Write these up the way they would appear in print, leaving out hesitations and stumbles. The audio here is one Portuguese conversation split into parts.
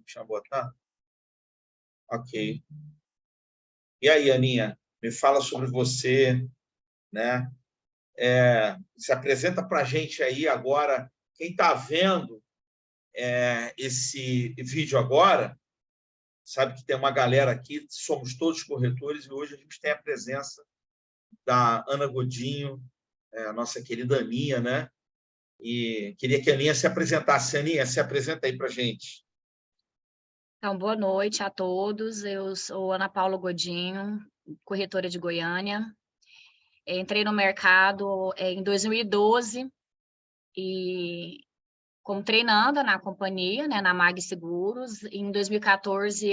Deixa eu botar. Ok. E aí, Aninha, me fala sobre você, né? Se apresenta para a gente aí agora. Quem está vendo esse vídeo agora, sabe que tem uma galera aqui, somos todos corretores, e hoje a gente tem a presença da Ana Godinho, a nossa querida Aninha, né? E queria que a Aninha se apresentasse. Aninha, se apresenta aí para a gente. Então, boa noite a todos. Eu sou Ana Paula Godinho, corretora de Goiânia. Entrei no mercado em 2012 e como treinanda na companhia, né, na Mag Seguros. Em 2014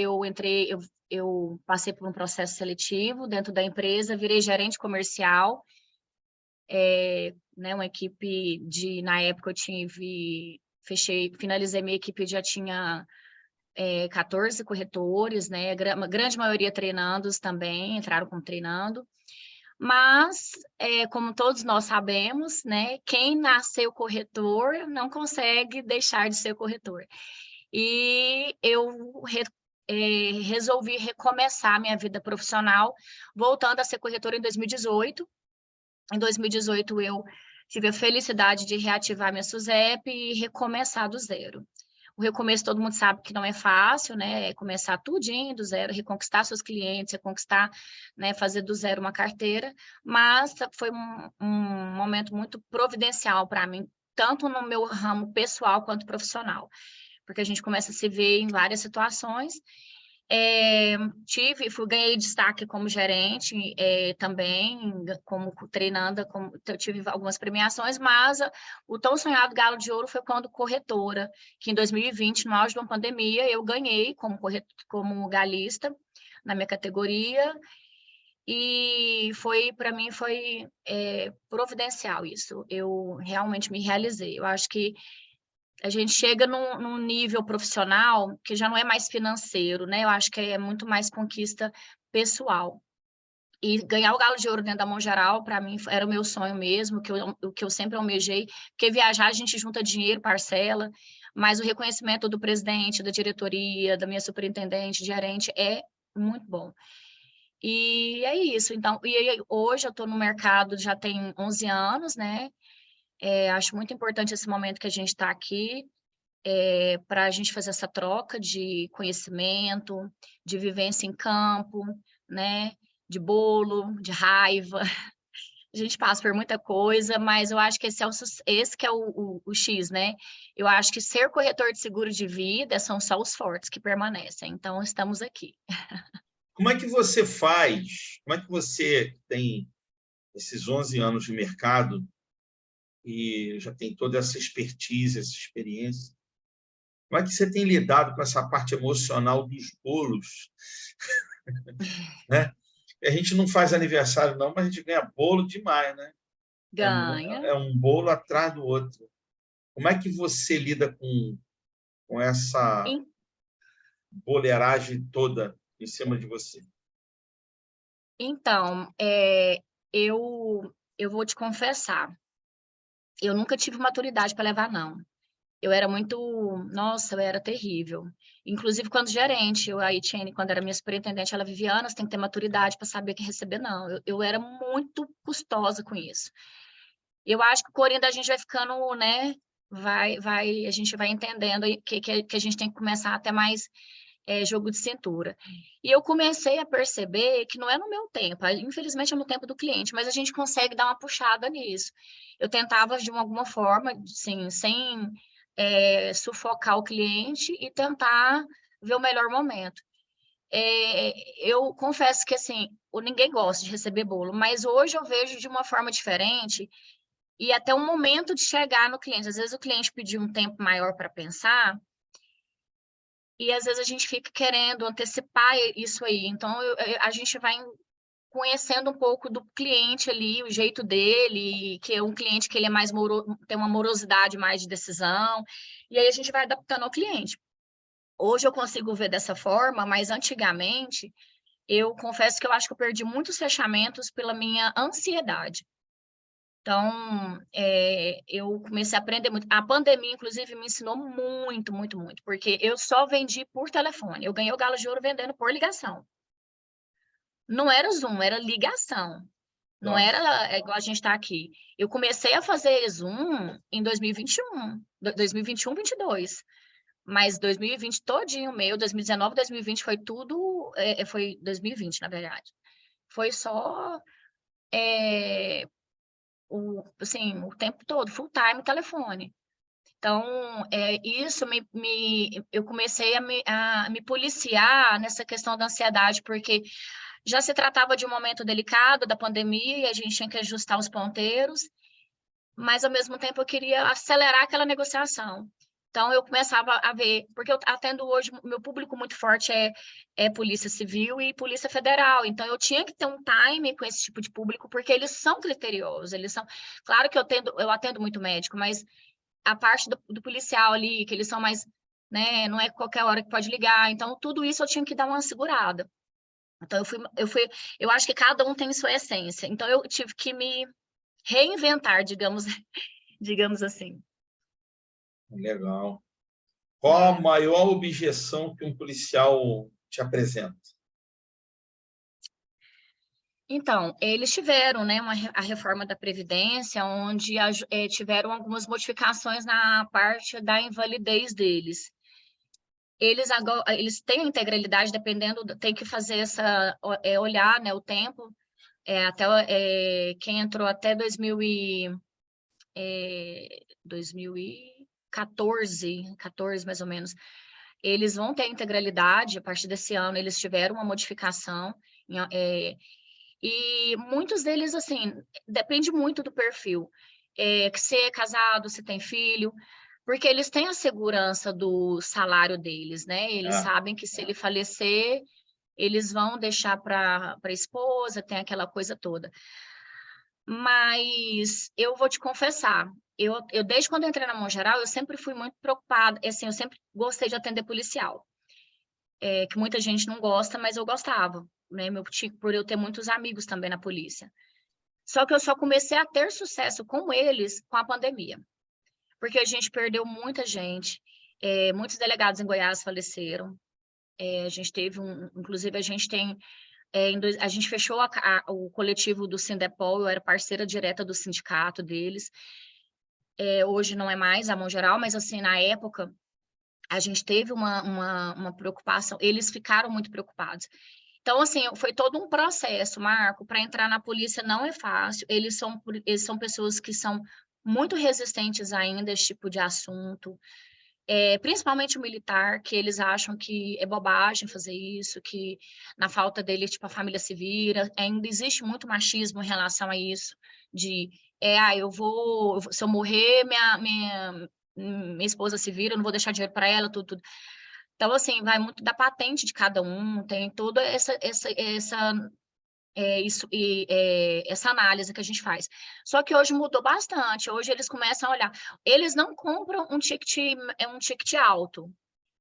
eu passei por um processo seletivo dentro da empresa, virei gerente comercial, né, uma equipe na época finalizei minha equipe, já tinha 14 corretores, né? A grande maioria treinandos também, entraram como treinando. Mas, como todos nós sabemos, né? Quem nasceu corretor não consegue deixar de ser corretor. E eu resolvi recomeçar minha vida profissional, voltando a ser corretora em 2018. Em 2018, eu tive a felicidade de reativar minha SUSEP e recomeçar do zero. O recomeço, todo mundo sabe que não é fácil, né? É começar tudinho do zero, reconquistar seus clientes, reconquistar, né? Fazer do zero uma carteira, mas foi um momento muito providencial para mim, tanto no meu ramo pessoal quanto profissional, porque a gente começa a se ver em várias situações. Ganhei destaque como gerente, também, como treinanda, eu tive algumas premiações, mas o tão sonhado Galo de Ouro foi quando corretora, que em 2020, no auge de uma pandemia, eu ganhei como galista na minha categoria, e para mim foi providencial isso, eu realmente me realizei. Eu acho que a gente chega num nível profissional que já não é mais financeiro, né? Eu acho que é muito mais conquista pessoal. E ganhar o Galo de Ouro dentro da Mão Geral, para mim, era o meu sonho mesmo, o que eu sempre almejei, porque viajar a gente junta dinheiro, parcela, mas o reconhecimento do presidente, da diretoria, da minha superintendente, gerente, é muito bom. E é isso. Então, hoje eu estou no mercado já tem 11 anos, né? Acho muito importante esse momento que a gente está aqui, para a gente fazer essa troca de conhecimento, de vivência em campo, né? De bolo, de raiva. A gente passa por muita coisa, mas eu acho que esse que é o X, né? Eu acho que ser corretor de seguro de vida são só os fortes que permanecem. Então, estamos aqui. Como é que você faz? Como é que você tem esses 11 anos de mercado e já tem toda essa expertise, essa experiência? Como é que você tem lidado com essa parte emocional dos bolos? Né? A gente não faz aniversário, não, mas a gente ganha bolo demais, né? Ganha. É um bolo atrás do outro. Como é que você lida com essa boleiragem toda em cima de você? Então, eu vou te confessar, eu nunca tive maturidade para levar não. Eu era muito, nossa, eu era terrível. Inclusive, quando gerente, a Etienne, quando era minha superintendente, ela, Viviana, você tem que ter maturidade para saber que receber, não. Eu era muito custosa com isso. Eu acho que o corinho da gente vai ficando, né, a gente vai entendendo que a gente tem que começar até mais jogo de cintura. E eu comecei a perceber que não é no meu tempo, infelizmente é no tempo do cliente, mas a gente consegue dar uma puxada nisso. Eu tentava, de alguma forma, assim, sem sufocar o cliente e tentar ver o melhor momento. Eu confesso que, assim, ninguém gosta de receber bolo, mas hoje eu vejo de uma forma diferente e até o momento de chegar no cliente. Às vezes o cliente pediu um tempo maior para pensar, e às vezes a gente fica querendo antecipar isso aí. Então, a gente vai conhecendo um pouco do cliente ali, o jeito dele, que é um cliente que ele é mais tem uma morosidade mais de decisão, e aí a gente vai adaptando ao cliente. Hoje eu consigo ver dessa forma, mas antigamente, eu confesso que eu acho que eu perdi muitos fechamentos pela minha ansiedade. Então, eu comecei a aprender muito. A pandemia, inclusive, me ensinou muito, muito, muito, porque eu só vendi por telefone. Eu ganhei o Galo de Ouro vendendo por ligação. Não era Zoom, era ligação. Não era Nossa, igual a gente está aqui. Eu comecei a fazer Zoom em 2021, 2021, 22. Mas 2020 todinho meu, 2019, 2020 foi tudo, foi 2020, na verdade. Foi só assim, o tempo todo, full time telefone. Então, isso eu comecei a me policiar nessa questão da ansiedade, porque já se tratava de um momento delicado da pandemia e a gente tinha que ajustar os ponteiros, mas ao mesmo tempo eu queria acelerar aquela negociação. Então, eu começava a ver, porque eu atendo hoje, meu público muito forte é Polícia Civil e Polícia Federal, então eu tinha que ter um time com esse tipo de público, porque eles são criteriosos, eles são. Claro que eu atendo muito médico, mas a parte do policial ali, que eles são mais, né, não é qualquer hora que pode ligar, então tudo isso eu tinha que dar uma segurada. Então eu acho que cada um tem sua essência, então eu tive que me reinventar, digamos, digamos assim. legal. Qual a É. maior objeção que um policial te apresenta? Então, eles tiveram, né, a reforma da Previdência, onde tiveram algumas modificações na parte da invalidez deles. Eles agora, eles têm a integralidade, dependendo, tem que fazer olhar, né, o tempo, até quem entrou até 2014, 14 mais ou menos, eles vão ter integralidade a partir desse ano, eles tiveram uma modificação, e muitos deles, assim, depende muito do perfil. Que se é casado, se tem filho, porque eles têm a segurança do salário deles, né? Eles Ah, sabem que se ele falecer, eles vão deixar para a esposa, tem aquela coisa toda. Mas eu vou te confessar, eu desde quando eu entrei na Mão Geral, eu sempre fui muito preocupada, assim, eu sempre gostei de atender policial, que muita gente não gosta, mas eu gostava, né? Por eu ter muitos amigos também na polícia. Só que eu só comecei a ter sucesso com eles com a pandemia, porque a gente perdeu muita gente, muitos delegados em Goiás faleceram, a gente teve inclusive a gente tem, a gente fechou o coletivo do Sindepol, eu era parceira direta do sindicato deles, hoje não é mais a Mão Geral, mas assim, na época, a gente teve uma preocupação, eles ficaram muito preocupados. Então, assim, foi todo um processo, Marco, para entrar na polícia não é fácil, eles são pessoas que são muito resistentes ainda a esse tipo de assunto, principalmente o militar, que eles acham que é bobagem fazer isso, que na falta dele, tipo, a família se vira, ainda existe muito machismo em relação a isso, de, se eu morrer, minha esposa se vira, eu não vou deixar dinheiro para ela, tudo, tudo. Então, assim, vai muito da patente de cada um, tem toda essa análise que a gente faz. Só que hoje mudou bastante. Hoje eles começam a olhar. Eles não compram um ticket alto.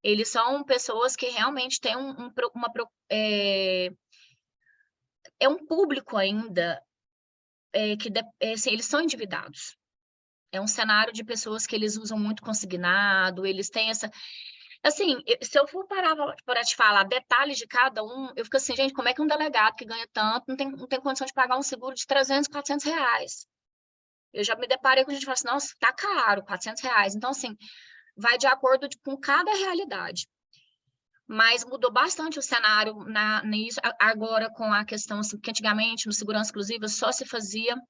Eles são pessoas que realmente têm é um público ainda assim, eles são endividados. É um cenário de pessoas que eles usam muito consignado, eles têm essa. Assim, se eu for parar para te falar detalhes de cada um, eu fico assim, gente, como é que um delegado que ganha tanto não tem condição de pagar um seguro de 300, 400 reais? Eu já me deparei com gente que fala assim, nossa, tá caro, 400 reais. Então, assim, vai de acordo com cada realidade. Mas mudou bastante o cenário nisso, agora com a questão, assim, que antigamente, no segurança exclusiva, só se fazia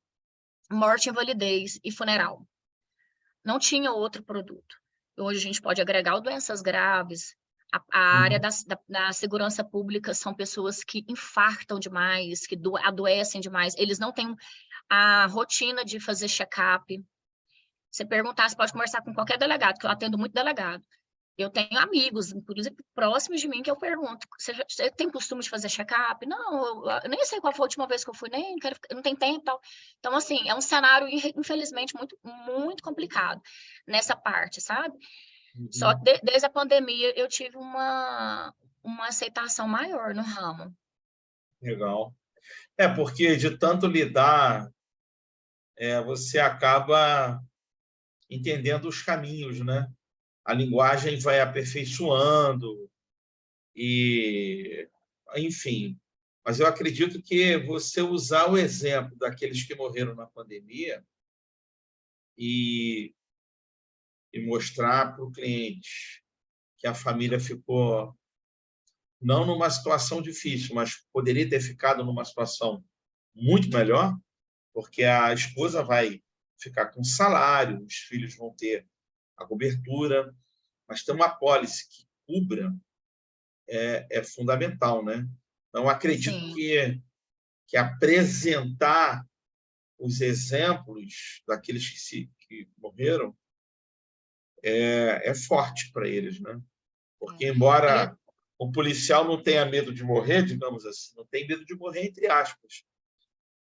morte, invalidez e funeral. Não tinha outro produto. Hoje a gente pode agregar doenças graves. A área uhum. da segurança pública são pessoas que infartam demais, que adoecem demais. Eles não têm a rotina de fazer check-up. Você perguntar, você pode conversar com qualquer delegado, que eu atendo muito delegado. Eu tenho amigos, inclusive próximos de mim, que eu pergunto: você tem costume de fazer check-up? Não, eu nem sei qual foi a última vez que eu fui, nem quero, não tem tempo e tal. Então, assim, é um cenário, infelizmente, muito, muito complicado nessa parte, sabe? Só Uhum. que desde a pandemia eu tive uma aceitação maior no ramo. Legal. É, porque de tanto lidar você acaba entendendo os caminhos, né? A linguagem vai aperfeiçoando e, enfim. Mas eu acredito que você usar o exemplo daqueles que morreram na pandemia e, mostrar para o cliente que a família ficou não numa situação difícil, mas poderia ter ficado numa situação muito melhor, porque a esposa vai ficar com salário, os filhos vão ter a cobertura, mas ter uma apólice que cubra é fundamental, né? Então, acredito Sim, que apresentar os exemplos daqueles que morreram é forte para eles, né? Porque, é. embora o policial não tenha medo de morrer, digamos assim, não tem medo de morrer, entre aspas,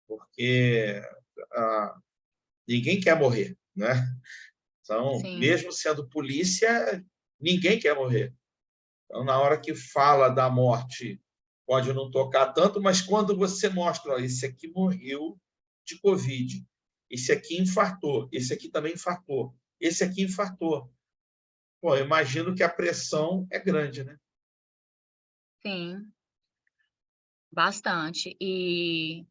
porque ninguém quer morrer, né? Então, Sim, mesmo sendo polícia, ninguém quer morrer. Então, na hora que fala da morte, pode não tocar tanto, mas quando você mostra, ó, esse aqui morreu de Covid, esse aqui infartou, esse aqui também infartou, esse aqui infartou. Pô, eu imagino que a pressão é grande, né? sim, bastante. E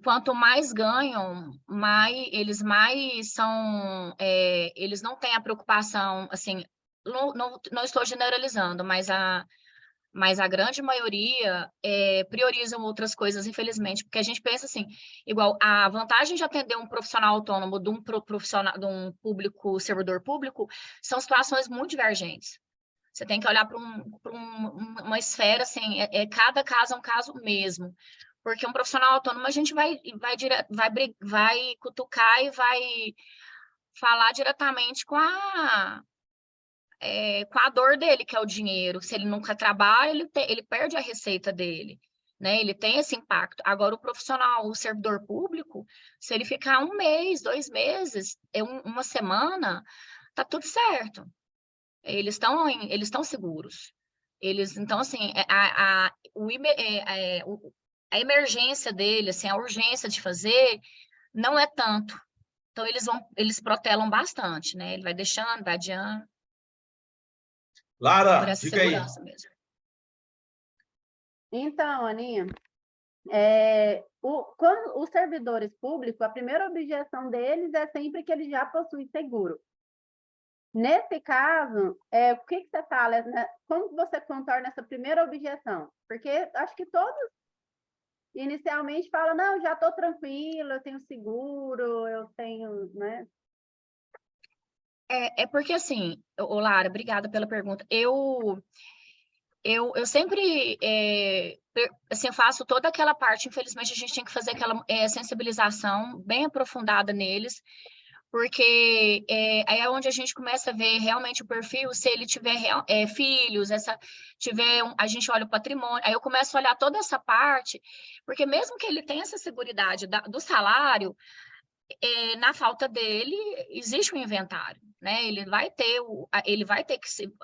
quanto mais ganham, mais são, eles não têm a preocupação, assim, não estou generalizando, mas a grande maioria priorizam outras coisas, infelizmente, porque a gente pensa assim, igual a vantagem de atender um profissional autônomo de um profissional, de um público, servidor público, são situações muito divergentes. Você tem que olhar uma esfera, assim, cada caso é um caso mesmo. Porque um profissional autônomo, a gente vai cutucar e vai falar diretamente com a dor dele, que é o dinheiro. Se ele nunca trabalha, ele perde a receita dele, né? Ele tem esse impacto. Agora, o profissional, o servidor público, se ele ficar um mês, 2 meses, uma semana, tá tudo certo. Eles estão seguros. Então, assim, a emergência dele, assim, a urgência de fazer não é tanto. Então, eles protelam bastante, né? Ele vai deixando, vai adiando, por Lara, essa diga aí. segurança mesmo. Então, Aninha, quando os servidores públicos, a primeira objeção deles é sempre que eles já possuem seguro. Nesse caso, o que você fala, né? Como você contorna essa primeira objeção? Porque acho que todos inicialmente falam, não, já estou tranquilo, eu tenho seguro, eu tenho, né? Porque, assim, Lara, obrigada pela pergunta. Eu sempre assim, eu faço toda aquela parte, infelizmente, a gente tem que fazer aquela sensibilização bem aprofundada neles, porque aí é onde a gente começa a ver realmente o perfil, se ele tiver filhos, a gente olha o patrimônio, aí eu começo a olhar toda essa parte, porque mesmo que ele tenha essa seguridade do salário, na falta dele, existe um inventário, né? Ele vai ter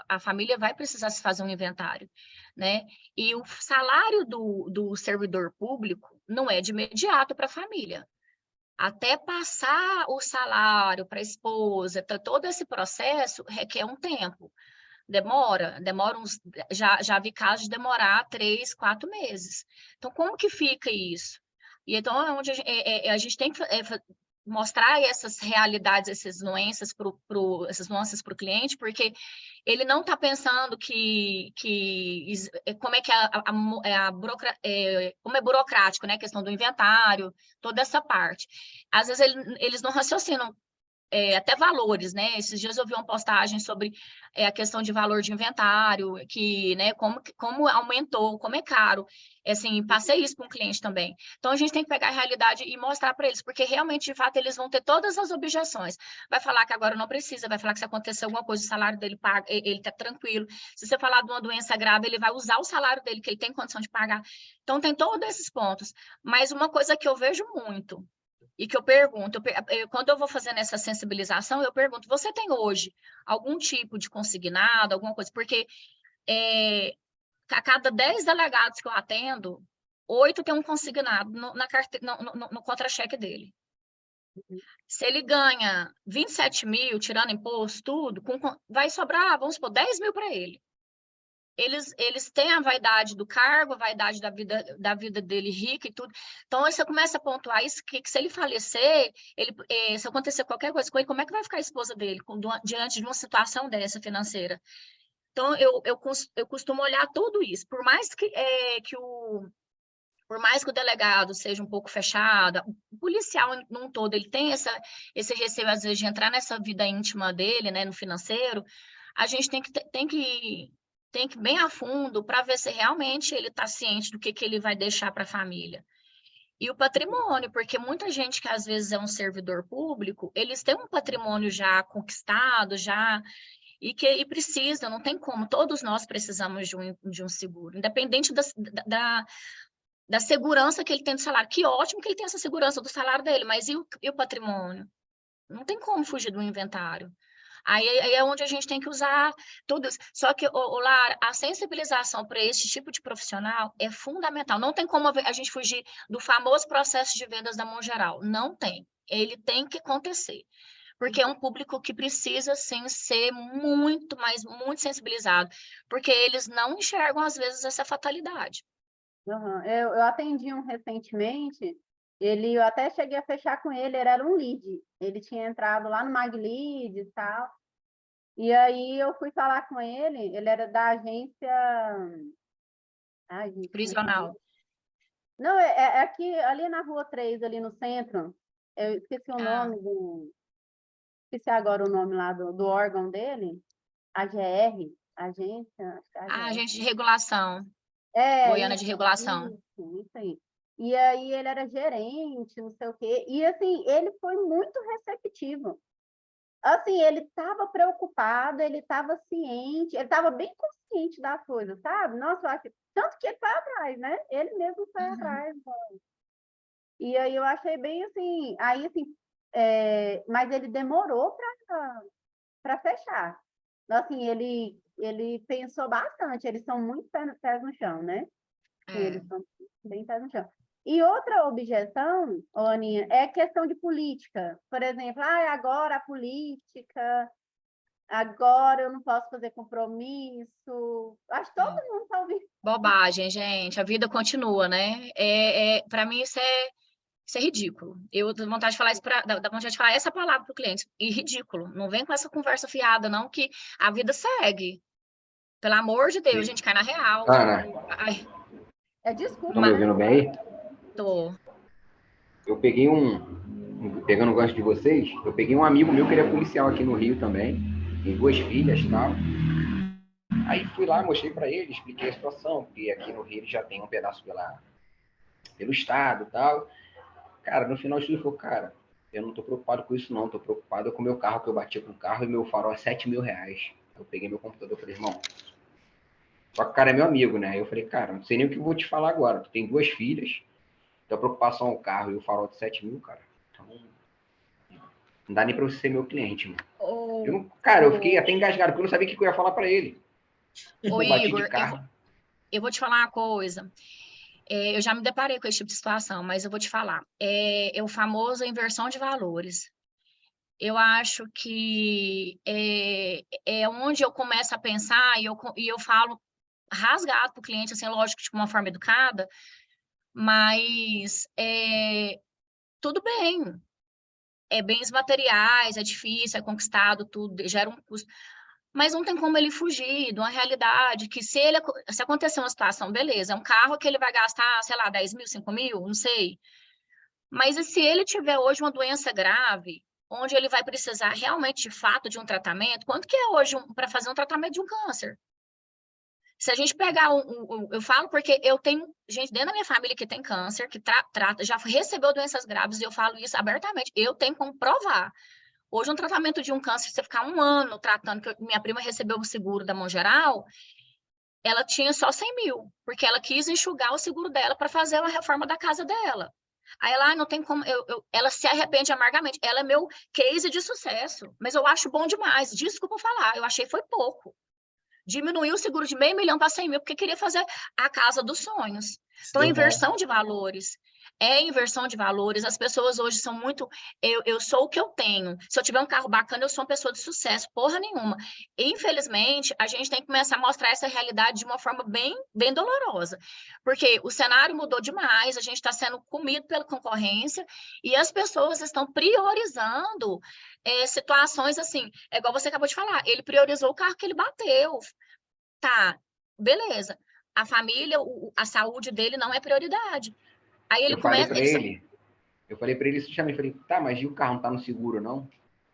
a família vai precisar se fazer um inventário, né? E o salário do servidor público não é de imediato para a família. Até passar o salário para a esposa, todo esse processo requer um tempo. Demora já vi casos de demorar 3, 4 meses. Então, como que fica isso? E então, é onde a gente tem que mostrar essas realidades, essas nuances para o cliente, porque ele não está pensando como é que como é burocrático, né? A questão do inventário, toda essa parte. Às vezes eles não raciocinam até valores, né? Esses dias eu vi uma postagem sobre a questão de valor de inventário, que, né, como aumentou, como é caro. Assim, passei isso para um cliente também. Então, a gente tem que pegar a realidade e mostrar para eles, porque realmente, de fato, eles vão ter todas as objeções. Vai falar que agora não precisa, vai falar que se acontecer alguma coisa, o salário dele paga, ele está tranquilo. Se você falar de uma doença grave, ele vai usar o salário dele, que ele tem condição de pagar. Então, tem todos esses pontos. Mas uma coisa que eu vejo muito, e que eu pergunto, quando eu vou fazendo essa sensibilização, eu pergunto, você tem hoje algum tipo de consignado, alguma coisa? Porque a cada 10 delegados que eu atendo, 8 tem um consignado no contra-cheque dele. Se ele ganha 27 mil, tirando imposto, tudo, vai sobrar, vamos supor, 10 mil para ele. Eles têm a vaidade do cargo, a vaidade da vida dele rica e tudo. Então, você começa a pontuar isso, que se ele falecer, se acontecer qualquer coisa com ele, como é que vai ficar a esposa dele diante de uma situação dessa financeira? Então, eu costumo olhar tudo isso. Por mais que o delegado seja um pouco fechado, o policial num todo, ele tem esse receio, às vezes, de entrar nessa vida íntima dele, né, no financeiro, a gente tem que ir bem a fundo para ver se realmente ele está ciente do que ele vai deixar para a família. E o patrimônio, porque muita gente que às vezes é um servidor público, eles têm um patrimônio já conquistado, e precisa, não tem como, todos nós precisamos de um seguro, independente da segurança que ele tem do salário. Que ótimo que ele tem essa segurança do salário dele, mas e o patrimônio? Não tem como fugir do inventário. Aí é onde a gente tem que usar tudo isso. Só que, Lara, a sensibilização para esse tipo de profissional é fundamental. Não tem como a gente fugir do famoso processo de vendas da mão geral. Não tem. Ele tem que acontecer. Porque é um público que precisa, sim, ser muito, mas muito sensibilizado. Porque eles não enxergam, às vezes, essa fatalidade. Uhum. Eu atendi um recentemente, eu até cheguei a fechar com ele era um lead. Ele tinha entrado lá no MagLead e tal. E aí eu fui falar com ele era da agência... Ai, gente, Prisional. não, é aqui, ali na Rua 3, ali no centro. Eu esqueci o nome esqueci agora o nome lá do órgão dele. AGR, agência... Agente de regulação. É, Goiana de regulação. Isso aí. E aí ele era gerente, não sei o quê. E assim, ele foi muito receptivo. Assim, ele estava preocupado, ele estava ciente, ele estava bem consciente das coisas, sabe? Nossa, eu acho... Tanto que ele foi atrás, né? Ele mesmo foi atrás. E aí eu achei bem assim... Aí, assim, mas ele demorou para fechar. Assim, ele pensou bastante. Eles são muito pés no chão, né? Eles são bem pés no chão. E outra objeção, Aninha, é questão de política. Por exemplo, agora a política, agora eu não posso fazer compromisso. Acho que todo mundo está ouvindo. Bobagem, gente. A vida continua, né? Para mim, isso é ridículo. Eu tenho vontade de falar isso dá vontade de falar essa palavra para o cliente. E ridículo. Não vem com essa conversa fiada, não, que a vida segue. Pelo amor de Deus, a gente cai na real. Ana, Desculpa. estão me ouvindo bem aí? Tô. Eu peguei pegando o gosto de vocês, eu peguei um amigo meu que ele é policial aqui no Rio também, tem 2 filhas e tal. Aí fui lá, mostrei para ele, expliquei a situação, porque aqui no Rio ele já tem um pedaço pelo estado e tal. Cara, no final de tudo ele falou, cara, eu não tô preocupado com isso não, tô preocupado com o meu carro, que eu bati com o carro e meu farol é 7 mil reais. Eu peguei meu computador e falei, irmão, só que o cara é meu amigo, né? Aí eu falei, cara, não sei nem o que eu vou te falar agora, tu tem 2 filhas, tua preocupação é o carro e o farol de 7 mil, cara. Então, não dá nem pra você ser meu cliente, mano. Eu fiquei até engasgado, porque eu não sabia o que eu ia falar pra ele. Ô, Igor, eu vou te falar uma coisa. Eu já me deparei com esse tipo de situação, mas eu vou te falar. É o famoso inversão de valores. Eu acho que é onde eu começo a pensar e eu falo rasgado para o cliente, assim, lógico, de uma forma educada, mas tudo bem. Bens materiais, é difícil, é conquistado, tudo, gera um custo. Mas não tem como ele fugir de uma realidade que se acontecer uma situação, beleza, é um carro que ele vai gastar, sei lá, 10 mil, 5 mil, não sei. Mas e se ele tiver hoje uma doença grave, onde ele vai precisar realmente, de fato, de um tratamento, quanto que é hoje para fazer um tratamento de um câncer? Se a gente pegar eu falo porque eu tenho gente dentro da minha família que tem câncer, que trata, já recebeu doenças graves, e eu falo isso abertamente, eu tenho como provar. Hoje, um tratamento de um câncer, você ficar 1 ano tratando, que minha prima recebeu o seguro da mão geral, ela tinha só 100 mil, porque ela quis enxugar o seguro dela para fazer uma reforma da casa dela. Aí ela, não tem como, ela se arrepende amargamente. Ela é meu case de sucesso, mas eu acho bom demais. Desculpa falar, eu achei foi pouco. Diminuiu o seguro de R$500.000 para 100 mil, porque queria fazer a casa dos sonhos. Então, a inversão de valores. é inversão de valores. As pessoas hoje são muito... Eu sou o que eu tenho. Se eu tiver um carro bacana, eu sou uma pessoa de sucesso. Porra nenhuma. Infelizmente, a gente tem que começar a mostrar essa realidade de uma forma bem, bem dolorosa. Porque o cenário mudou demais, a gente está sendo comido pela concorrência e as pessoas estão priorizando situações assim. É igual você acabou de falar, ele priorizou o carro que ele bateu. Tá, beleza. A família, a saúde dele não é prioridade. Aí ele Eu falei começa... para ele isso, chamei, falei, tá, mas e o carro não tá no seguro, não?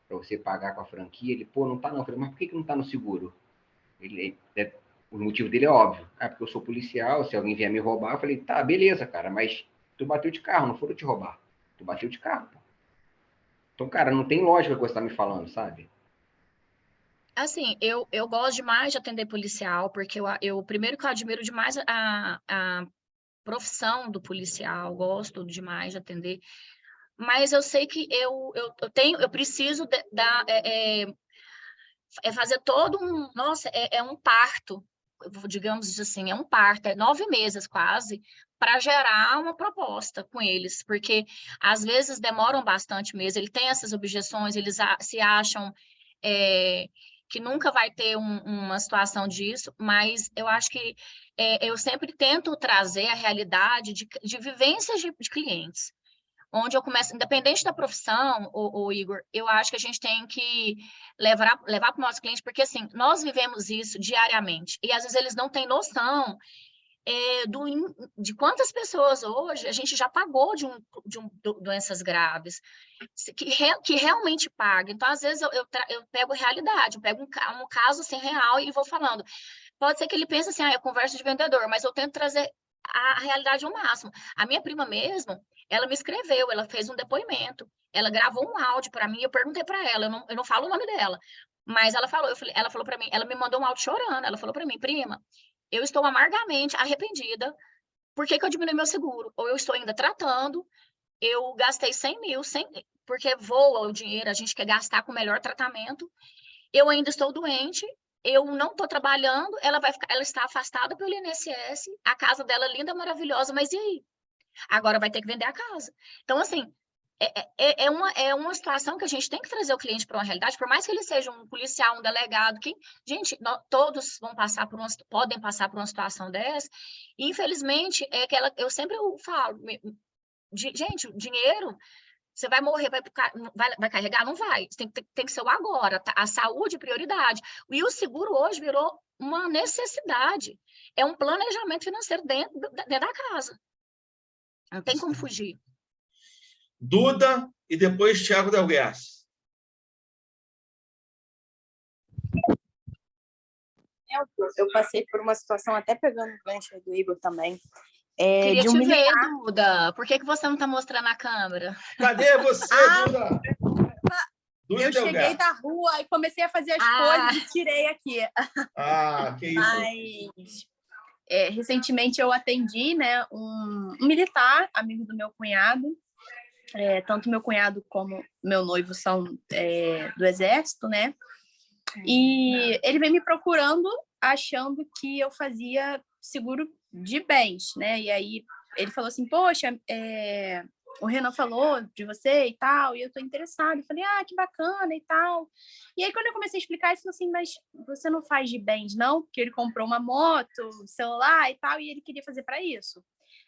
Para você pagar com a franquia? Ele, pô, não tá não. Eu falei, mas por que não tá no seguro? O motivo dele é óbvio. Ah, porque eu sou policial, se alguém vier me roubar, eu falei, tá, beleza, cara, mas tu bateu de carro, não foram te roubar. Tu bateu de carro, pô. Então, cara, não tem lógica o que você tá me falando, sabe? Assim, eu gosto demais de atender policial, porque primeiro que eu admiro demais a profissão do policial, gosto demais de atender, mas eu sei que eu preciso fazer todo um... Nossa, é um parto, digamos assim, é um parto, é 9 meses quase, para gerar uma proposta com eles, porque às vezes demoram bastante mesmo, ele tem essas objeções, eles se acham que nunca vai ter uma situação disso, mas eu acho que eu sempre tento trazer a realidade de vivências de clientes, onde eu começo, independente da profissão, o Igor, eu acho que a gente tem que levar para o nosso cliente, porque assim, nós vivemos isso diariamente, e às vezes eles não têm noção de quantas pessoas hoje a gente já pagou de doenças graves, que realmente paga. Então, às vezes, eu pego realidade, eu pego um caso assim, real e vou falando. Pode ser que ele pense assim, eu converso de vendedor, mas eu tento trazer a realidade ao máximo. A minha prima mesmo, ela me escreveu, ela fez um depoimento, ela gravou um áudio para mim, eu perguntei para ela, eu não falo o nome dela, mas ela falou para mim, ela me mandou um áudio chorando, ela falou para mim, prima, eu estou amargamente arrependida, por que eu diminui meu seguro? Ou eu estou ainda tratando, eu gastei 100 mil, porque voa o dinheiro, a gente quer gastar com o melhor tratamento, eu ainda estou doente, eu não estou trabalhando, ela está afastada pelo INSS, a casa dela é linda, maravilhosa, mas e aí? Agora vai ter que vender a casa. Então, assim, é uma situação que a gente tem que trazer o cliente para uma realidade, por mais que ele seja um policial, um delegado, gente, todos podem passar por uma situação dessa, e infelizmente, eu sempre falo, gente, o dinheiro, você vai morrer, vai carregar? Não vai, tem que ser o agora, tá? A saúde é prioridade, e o seguro hoje virou uma necessidade, é um planejamento financeiro dentro da casa, não tem como fugir. Duda e depois Thiago Delguerce. Eu passei por uma situação, até pegando o gancho do Igor também. Queria te ver, Duda. Por que você não está mostrando a câmera? Cadê você, Duda? Eu cheguei da rua e comecei a fazer as coisas e tirei aqui. Que isso. Mas, recentemente eu atendi, né, um militar, amigo do meu cunhado. Tanto meu cunhado como meu noivo são do Exército, né? E ele veio me procurando achando que eu fazia seguro de bens, né? E aí ele falou assim, poxa, o Renan falou de você e tal, e eu tô interessada. Eu falei, que bacana e tal. E aí quando eu comecei a explicar, ele falou assim, mas você não faz de bens, não? Porque ele comprou uma moto, celular e tal, e ele queria fazer para isso.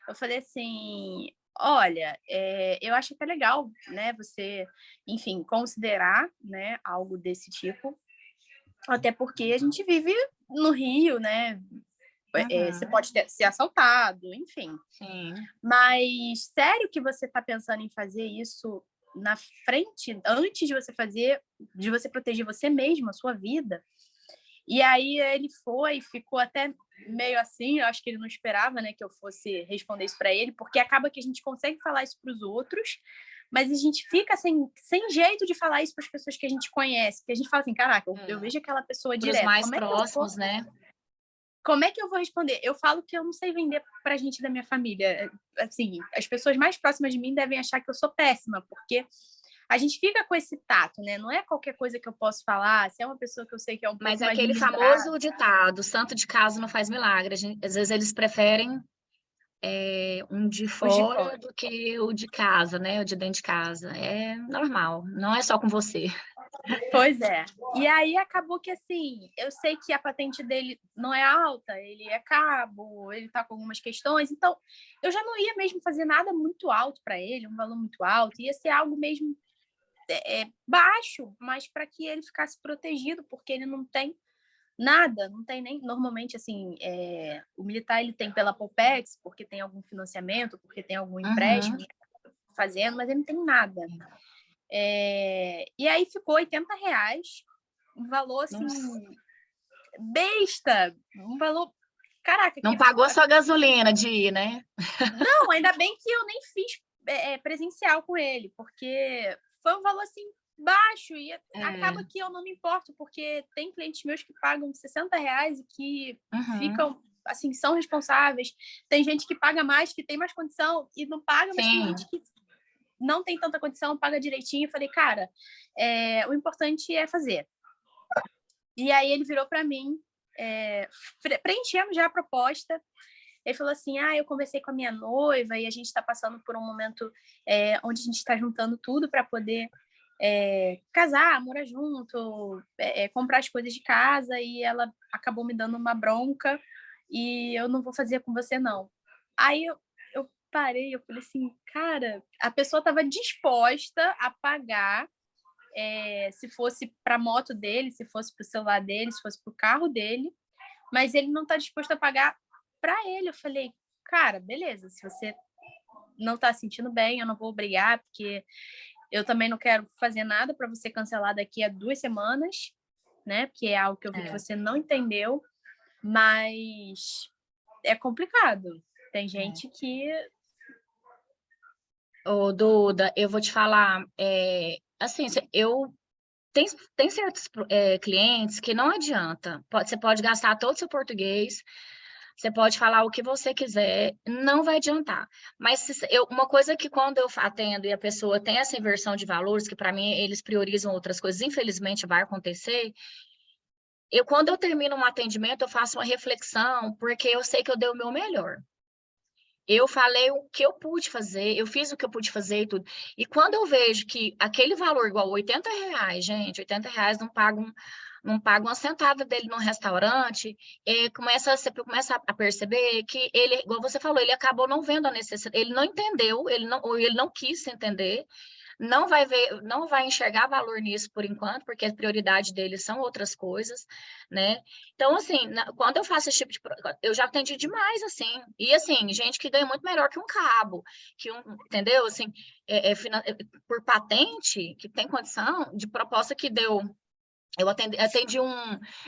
Eu falei assim, olha, eu acho até legal, né, você, enfim, considerar, né, algo desse tipo, até porque a gente vive no Rio, né, você pode ser assaltado, enfim. Sim. Mas sério que você está pensando em fazer isso na frente, antes de você fazer, de você proteger você mesmo, a sua vida? E aí ele ficou até meio assim, eu acho que ele não esperava, né, que eu fosse responder isso para ele, porque acaba que a gente consegue falar isso para os outros, mas a gente fica sem jeito de falar isso para as pessoas que a gente conhece, porque a gente fala assim, caraca, eu vejo aquela pessoa direto. Os mais próximos, né? Como é que eu vou responder? Eu falo que eu não sei vender pra gente da minha família. Assim, as pessoas mais próximas de mim devem achar que eu sou péssima, porque a gente fica com esse tato, né? Não é qualquer coisa que eu posso falar, se é uma pessoa que eu sei que é um pouco mais... Mas aquele famoso ditado, santo de casa não faz milagre. Às vezes eles preferem um de Os de fora fora. do que o de casa, né? O de dentro de casa. É normal, não é só com você. Pois é. E aí acabou que, assim, eu sei que a patente dele não é alta, ele é cabo, ele tá com algumas questões, então eu já não ia mesmo fazer nada muito alto para ele, um valor muito alto, ia ser algo mesmo baixo, mas para que ele ficasse protegido, porque ele não tem nada, não tem nem, normalmente, assim, o militar ele tem pela Poupex, porque tem algum financiamento, porque tem algum empréstimo fazendo, mas ele não tem nada. E aí ficou R$80, um valor, assim, Nossa. besta, um valor... Caraca, Não pagou sua gasolina de ir, né? Não, ainda bem que eu nem fiz presencial com ele, porque foi um valor, assim, baixo, e acaba que eu não me importo, porque tem clientes meus que pagam R$60 e que ficam, assim, são responsáveis. Tem gente que paga mais, que tem mais condição e não paga, mas tem gente que não tem tanta condição, paga direitinho. Eu falei, cara, o importante é fazer. E aí ele virou para mim, preenchemos já a proposta. Ele falou assim, eu conversei com a minha noiva e a gente está passando por um momento onde a gente está juntando tudo para poder casar, morar junto, comprar as coisas de casa, e ela acabou me dando uma bronca e eu não vou fazer com você, não. Aí eu parei, eu falei assim, cara, a pessoa estava disposta a pagar se fosse para a moto dele, se fosse para o celular dele, se fosse para o carro dele, mas ele não está disposto a pagar para ele. Eu falei, cara, beleza, se você não está sentindo bem, eu não vou obrigar, porque eu também não quero fazer nada para você cancelar daqui a 2 semanas, né? Porque é algo que eu vi que você não entendeu, mas é complicado. Tem gente que... Ô, Duda, eu vou te falar, assim, tem certos clientes que não adianta. Você pode gastar todo o seu português, você pode falar o que você quiser, não vai adiantar. Mas uma coisa que quando eu atendo e a pessoa tem essa inversão de valores, que para mim eles priorizam outras coisas, infelizmente vai acontecer, quando eu termino um atendimento, eu faço uma reflexão, porque eu sei que eu dei o meu melhor. Eu falei o que eu pude fazer, eu fiz o que eu pude fazer e tudo. E quando eu vejo que aquele valor igual R$80, gente, R$80 não paga uma sentada dele num restaurante, você começa a perceber que ele, igual você falou, ele acabou não vendo a necessidade, ele não entendeu, ou ele não quis entender, não vai enxergar valor nisso por enquanto, porque a prioridade dele são outras coisas, né? Então, assim, quando eu faço esse tipo de... Eu já atendi demais, assim. E, assim, gente que ganha muito melhor que um cabo, entendeu? Assim, por patente, que tem condição, de proposta que deu... Eu atendi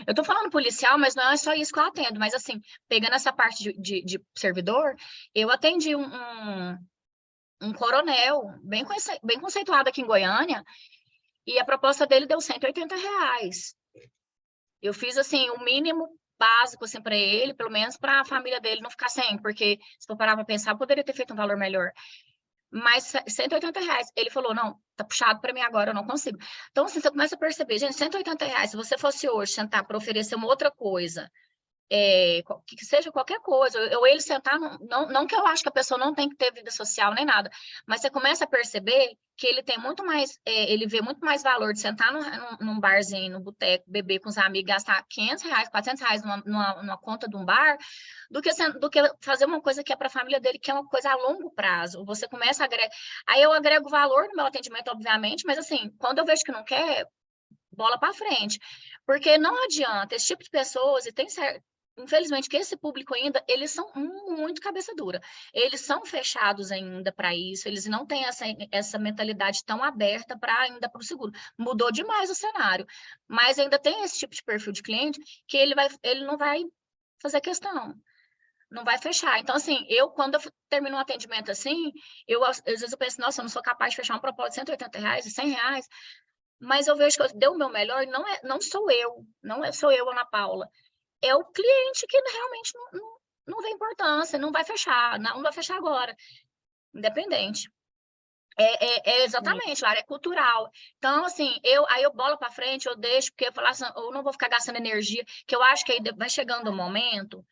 eu tô falando policial, mas não é só isso que eu atendo, mas, assim, pegando essa parte de servidor, eu atendi um coronel, bem conceituado aqui em Goiânia, e a proposta dele deu R$180. Eu fiz, assim, o mínimo básico, assim, para ele, pelo menos para a família dele não ficar sem, porque se for parar para pensar, eu poderia ter feito um valor melhor. Mas R$180. Ele falou, não, tá puxado para mim agora, eu não consigo. Então, assim, você começa a perceber, gente, R$180, se você fosse hoje sentar para oferecer uma outra coisa, que seja qualquer coisa, ou ele sentar, não que eu acho que a pessoa não tem que ter vida social nem nada, mas você começa a perceber que ele tem muito mais, ele vê muito mais valor de sentar num barzinho, no boteco, beber com os amigos, gastar R$500, R$400 numa conta de um bar, do que fazer uma coisa que é para a família dele, que é uma coisa a longo prazo. Você começa a agregar, aí eu agrego valor no meu atendimento, obviamente, mas assim, quando eu vejo que não quer, bola para frente, porque não adianta, esse tipo de pessoas, e tem certo, infelizmente, que esse público ainda, eles são muito cabeça dura. Eles são fechados ainda para isso, eles não têm essa mentalidade tão aberta ainda para o seguro. Mudou demais o cenário, mas ainda tem esse tipo de perfil de cliente que ele não vai fazer questão, não vai fechar. Então, assim, quando eu termino um atendimento assim, às vezes eu penso, nossa, eu não sou capaz de fechar uma proposta de R$180, R$100, mas eu vejo que eu dei o meu melhor, não sou eu, sou eu, Ana Paula. É o cliente que realmente não vê importância, não vai fechar, não vai fechar agora, independente. Exatamente, Lara, é cultural. Então, assim, aí eu bolo para frente, eu deixo, porque eu falo assim, eu não vou ficar gastando energia, que eu acho que aí vai chegando um momento,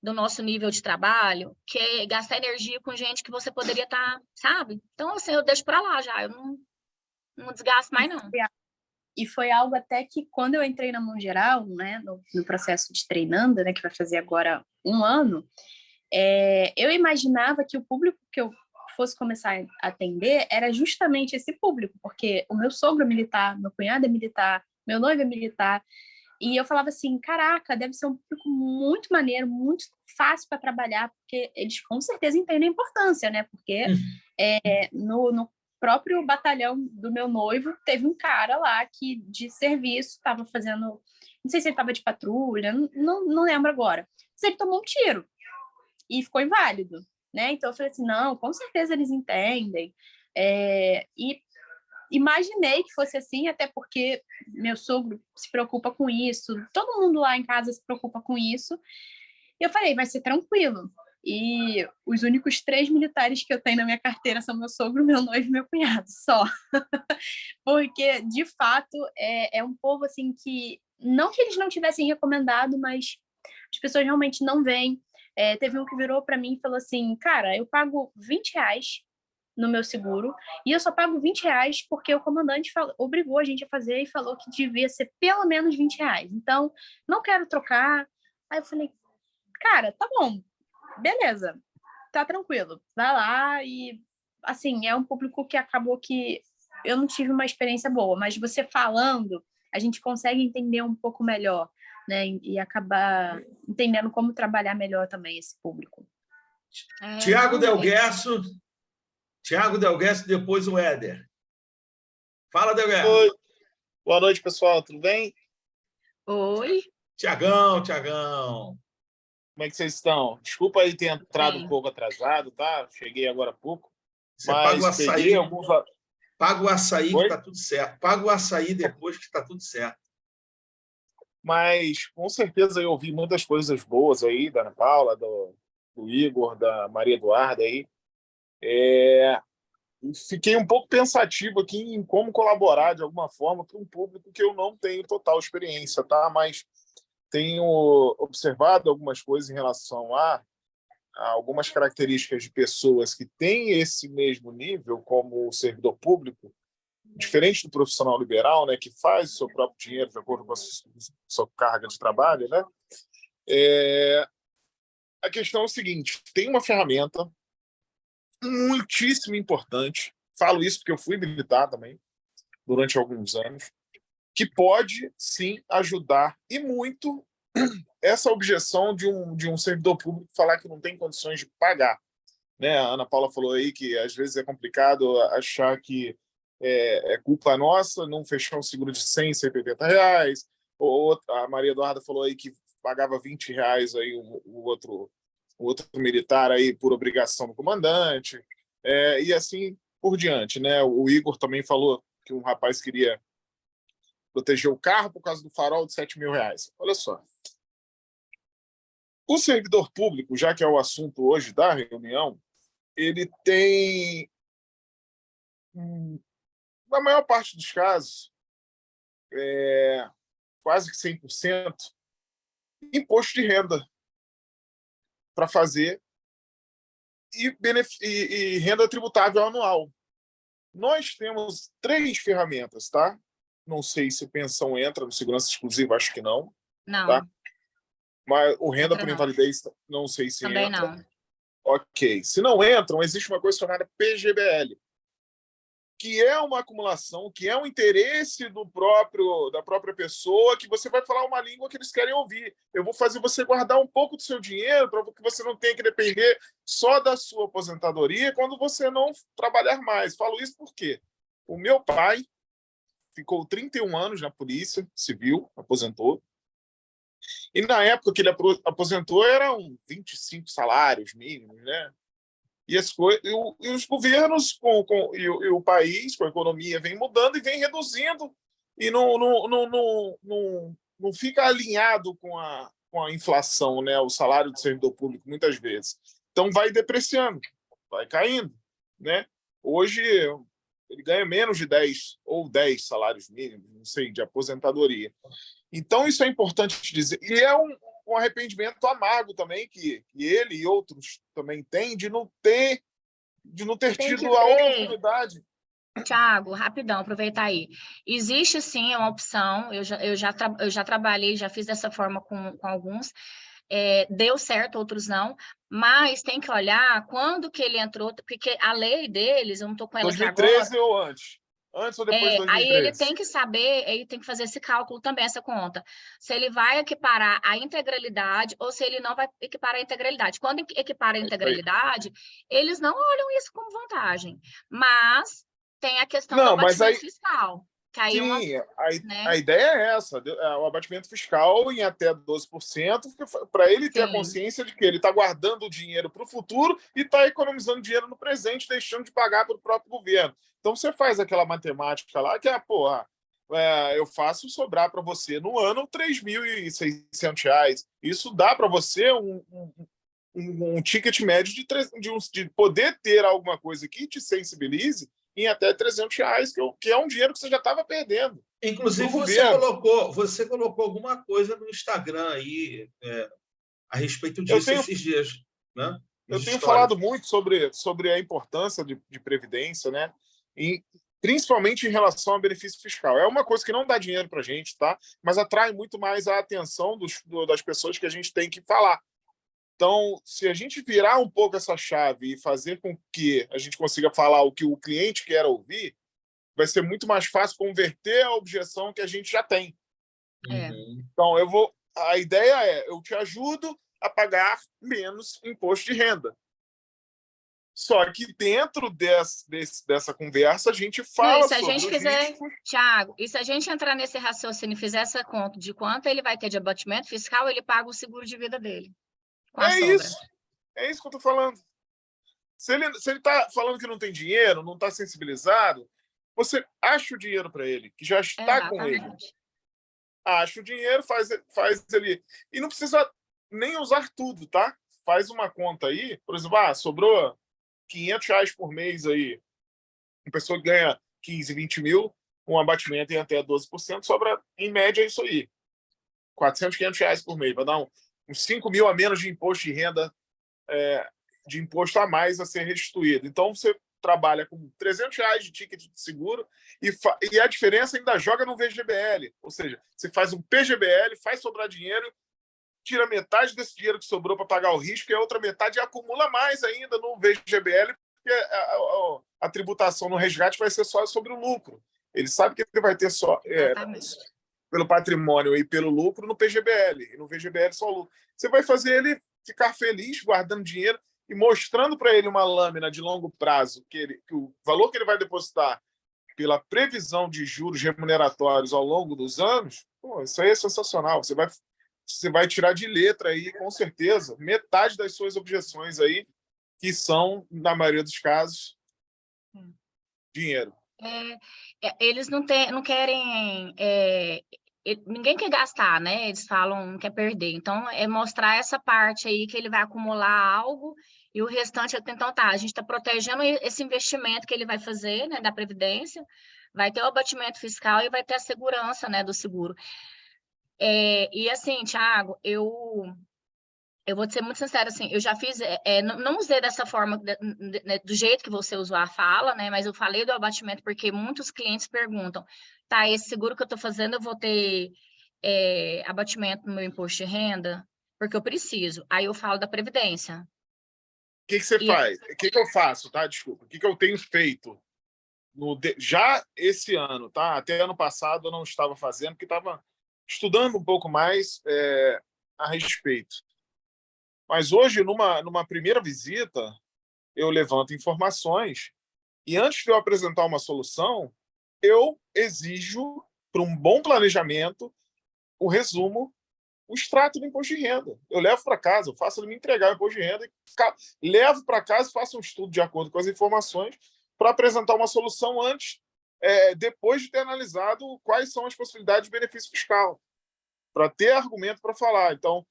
do nosso nível de trabalho, que é gastar energia com gente que você poderia estar, sabe? Então, assim, eu deixo para lá já, eu não desgasto mais, não. E foi algo até que, quando eu entrei na Mão Geral, né, no processo de treinando, né, que vai fazer agora 1 ano, eu imaginava que o público que eu fosse começar a atender era justamente esse público, porque o meu sogro é militar, meu cunhado é militar, meu noivo é militar, e eu falava assim, caraca, deve ser um público muito maneiro, muito fácil para trabalhar, porque eles com certeza entendem a importância, né? Porque no próprio batalhão do meu noivo, teve um cara lá que, de serviço, estava fazendo... Não sei se ele estava de patrulha, não lembro agora. Mas ele tomou um tiro e ficou inválido, né? Então, eu falei assim, não, com certeza eles entendem. E imaginei que fosse assim, até porque meu sogro se preocupa com isso, todo mundo lá em casa se preocupa com isso. E eu falei, vai ser tranquilo. E os únicos 3 militares que eu tenho na minha carteira são meu sogro, meu noivo e meu cunhado, só. Porque, de fato, é um povo assim que, não que eles não tivessem recomendado, mas as pessoas realmente não vêm. Teve um que virou para mim e falou assim, cara, eu pago R$20 no meu seguro, e eu só pago R$20 porque o comandante obrigou a gente a fazer e falou que devia ser pelo menos R$20. Então, não quero trocar. Aí eu falei, cara, tá bom, beleza, tá tranquilo, vai lá. E, assim, é um público que acabou que eu não tive uma experiência boa, mas você falando, a gente consegue entender um pouco melhor, né, e acabar entendendo como trabalhar melhor também esse público. Tiago Delguesso, depois o Éder. Fala, Delguesso. Oi. Boa noite, pessoal. Tudo bem? Oi. Tiagão. Como é que vocês estão? Desculpa aí ter entrado um pouco atrasado, tá? Cheguei agora há pouco. Você paga o açaí, paga o açaí que está tudo certo. Paga o açaí depois que está tudo certo. Mas, com certeza, eu ouvi muitas coisas boas aí da Ana Paula, do Igor, da Maria Eduarda aí. Fiquei um pouco pensativo aqui em como colaborar de alguma forma para um público que eu não tenho total experiência, tá? Mas tenho observado algumas coisas em relação a algumas características de pessoas que têm esse mesmo nível, como o servidor público, diferente do profissional liberal, né, que faz o seu próprio dinheiro de acordo com a sua carga de trabalho, né? A questão é o seguinte, tem uma ferramenta muitíssimo importante, falo isso porque eu fui militar também, durante alguns anos, que pode, sim, ajudar e muito essa objeção de um servidor público falar que não tem condições de pagar. Né? A Ana Paula falou aí que, às vezes, é complicado achar que é culpa nossa, não fechou um seguro de R$100, R$180. Ou a Maria Eduarda falou aí que pagava R$20 aí o outro militar aí por obrigação do comandante, e assim por diante. Né? O Igor também falou que um rapaz queria proteger o carro por causa do farol de R$7.000. Olha só. O servidor público, já que é o assunto hoje da reunião, ele tem, na maior parte dos casos, quase que 100%, imposto de renda para fazer e renda tributável anual. Nós temos 3 ferramentas, tá? Não sei se pensão entra no segurança exclusiva, acho que não. Não. Tá? Mas o renda por invalidez, não sei se também entra. Não. Ok. Se não entram, existe uma coisa chamada PGBL, que é uma acumulação, que é um interesse da própria pessoa, que você vai falar uma língua que eles querem ouvir. Eu vou fazer você guardar um pouco do seu dinheiro para que você não tenha que depender só da sua aposentadoria quando você não trabalhar mais. Falo isso porque o meu pai ficou 31 anos na Polícia Civil, aposentou. E na época que ele aposentou eram 25 salários mínimos, né? E os governos e o país, com a economia, vem mudando e vem reduzindo e não fica alinhado com a inflação, né? O salário do servidor público, muitas vezes. Então, vai depreciando, vai caindo, né? Hoje, ele ganha menos de 10 ou 10 salários mínimos, não sei, de aposentadoria. Então, isso é importante dizer. E um arrependimento amargo também, que ele e outros também têm, de não ter Tem tido que a ver. oportunidade. Tiago, rapidão, aproveitar aí. Existe sim uma opção, eu já trabalhei, já fiz dessa forma com alguns, deu certo, outros não, mas tem que olhar quando que ele entrou, porque a lei deles, eu não estou com ela aqui agora. 2013 ou antes? Antes ou depois de Aí ele 2013? tem que saber, ele tem que fazer esse cálculo também, essa conta. Se ele vai equiparar a integralidade ou se ele não vai equiparar a integralidade. Quando equipara a integralidade, eles não olham isso como vantagem, mas tem a questão do Não, mas abatimento aí, fiscal, que aí uma, sim, né? a ideia é essa, o abatimento fiscal em até 12%, para ele ter a Sim, consciência de que ele está guardando o dinheiro para o futuro e está economizando dinheiro no presente, deixando de pagar para o próprio governo. Então você faz aquela matemática lá que eu faço sobrar para você no ano R$ 3.600. Isso dá para você um ticket médio de poder ter alguma coisa que te sensibilize em até R$ 300, que é um dinheiro que você já estava perdendo. Inclusive, Pro você colocou alguma coisa no Instagram aí a respeito Eu disso tenho, esses dias, né? eu Nos tenho stories. falado muito sobre a importância de previdência, né? E, principalmente em relação ao benefício fiscal. É uma coisa que não dá dinheiro para a gente, tá? Mas atrai muito mais a atenção das pessoas que a gente tem que falar. Então, se a gente virar um pouco essa chave e fazer com que a gente consiga falar o que o cliente quer ouvir, vai ser muito mais fácil converter a objeção que a gente já tem. Uhum. Então, a ideia eu te ajudo a pagar menos imposto de renda. Só que dentro dessa conversa a gente Não, e fala se a sobre gente os fizer, riscos. Thiago, e se a gente entrar nesse raciocínio e fizer essa conta de quanto ele vai ter de abatimento fiscal, ele paga o seguro de vida dele, com a É sobra. isso. É isso que eu estou falando. Se ele está falando que não tem dinheiro, não está sensibilizado, você acha o dinheiro para ele, que já está com ele. Exatamente. Acha o dinheiro, faz ele. E não precisa nem usar tudo, tá? Faz uma conta aí, por exemplo, sobrou R$ 500 por mês aí. Uma pessoa que ganha 15, 20 mil, um abatimento em até 12%, sobra, em média, isso aí. 400, R$ 500 por mês. Vai dar uns 5 mil a menos de imposto de renda, de imposto a mais a ser restituído. Então, você trabalha com R$ 300 de ticket de seguro e a diferença ainda joga no VGBL. Ou seja, você faz um PGBL, faz sobrar dinheiro, tira metade desse dinheiro que sobrou para pagar o risco e a outra metade acumula mais ainda no VGBL, porque a tributação no resgate vai ser só sobre o lucro. Ele sabe que ele vai ter só pelo patrimônio e pelo lucro no PGBL, e no VGBL só lucro. Você vai fazer ele ficar feliz guardando dinheiro e mostrando para ele uma lâmina de longo prazo, que o valor que ele vai depositar pela previsão de juros remuneratórios ao longo dos anos, isso aí é sensacional. Você vai tirar de letra aí, com certeza, metade das suas objeções aí, que são, na maioria dos casos, dinheiro. Eles não querem... ninguém quer gastar, né? Eles falam, não quer perder. Então, é mostrar essa parte aí que ele vai acumular algo e o restante... Então, a gente está protegendo esse investimento que ele vai fazer, né, da Previdência, vai ter o abatimento fiscal e vai ter a segurança, né, do seguro. E assim, Thiago, eu vou ser muito sincera, assim, eu já fiz, não usei dessa forma, do jeito que você usou a fala, né, mas eu falei do abatimento porque muitos clientes perguntam, tá, esse seguro que eu estou fazendo, eu vou ter abatimento no meu imposto de renda? Porque eu preciso. Aí eu falo da Previdência. O que você faz? O que eu faço, tá? Desculpa. O que eu tenho feito? Já esse ano, tá? Até ano passado eu não estava fazendo, porque estava estudando um pouco mais a respeito. Mas hoje, numa primeira visita, eu levanto informações e antes de eu apresentar uma solução, eu exijo, para um bom planejamento, o resumo, o extrato do imposto de renda. Eu levo para casa, eu faço ele me entregar o imposto de renda, levo para casa, faço um estudo de acordo com as informações para apresentar uma solução depois de ter analisado quais são as possibilidades de benefício fiscal, para ter argumento para falar. Então,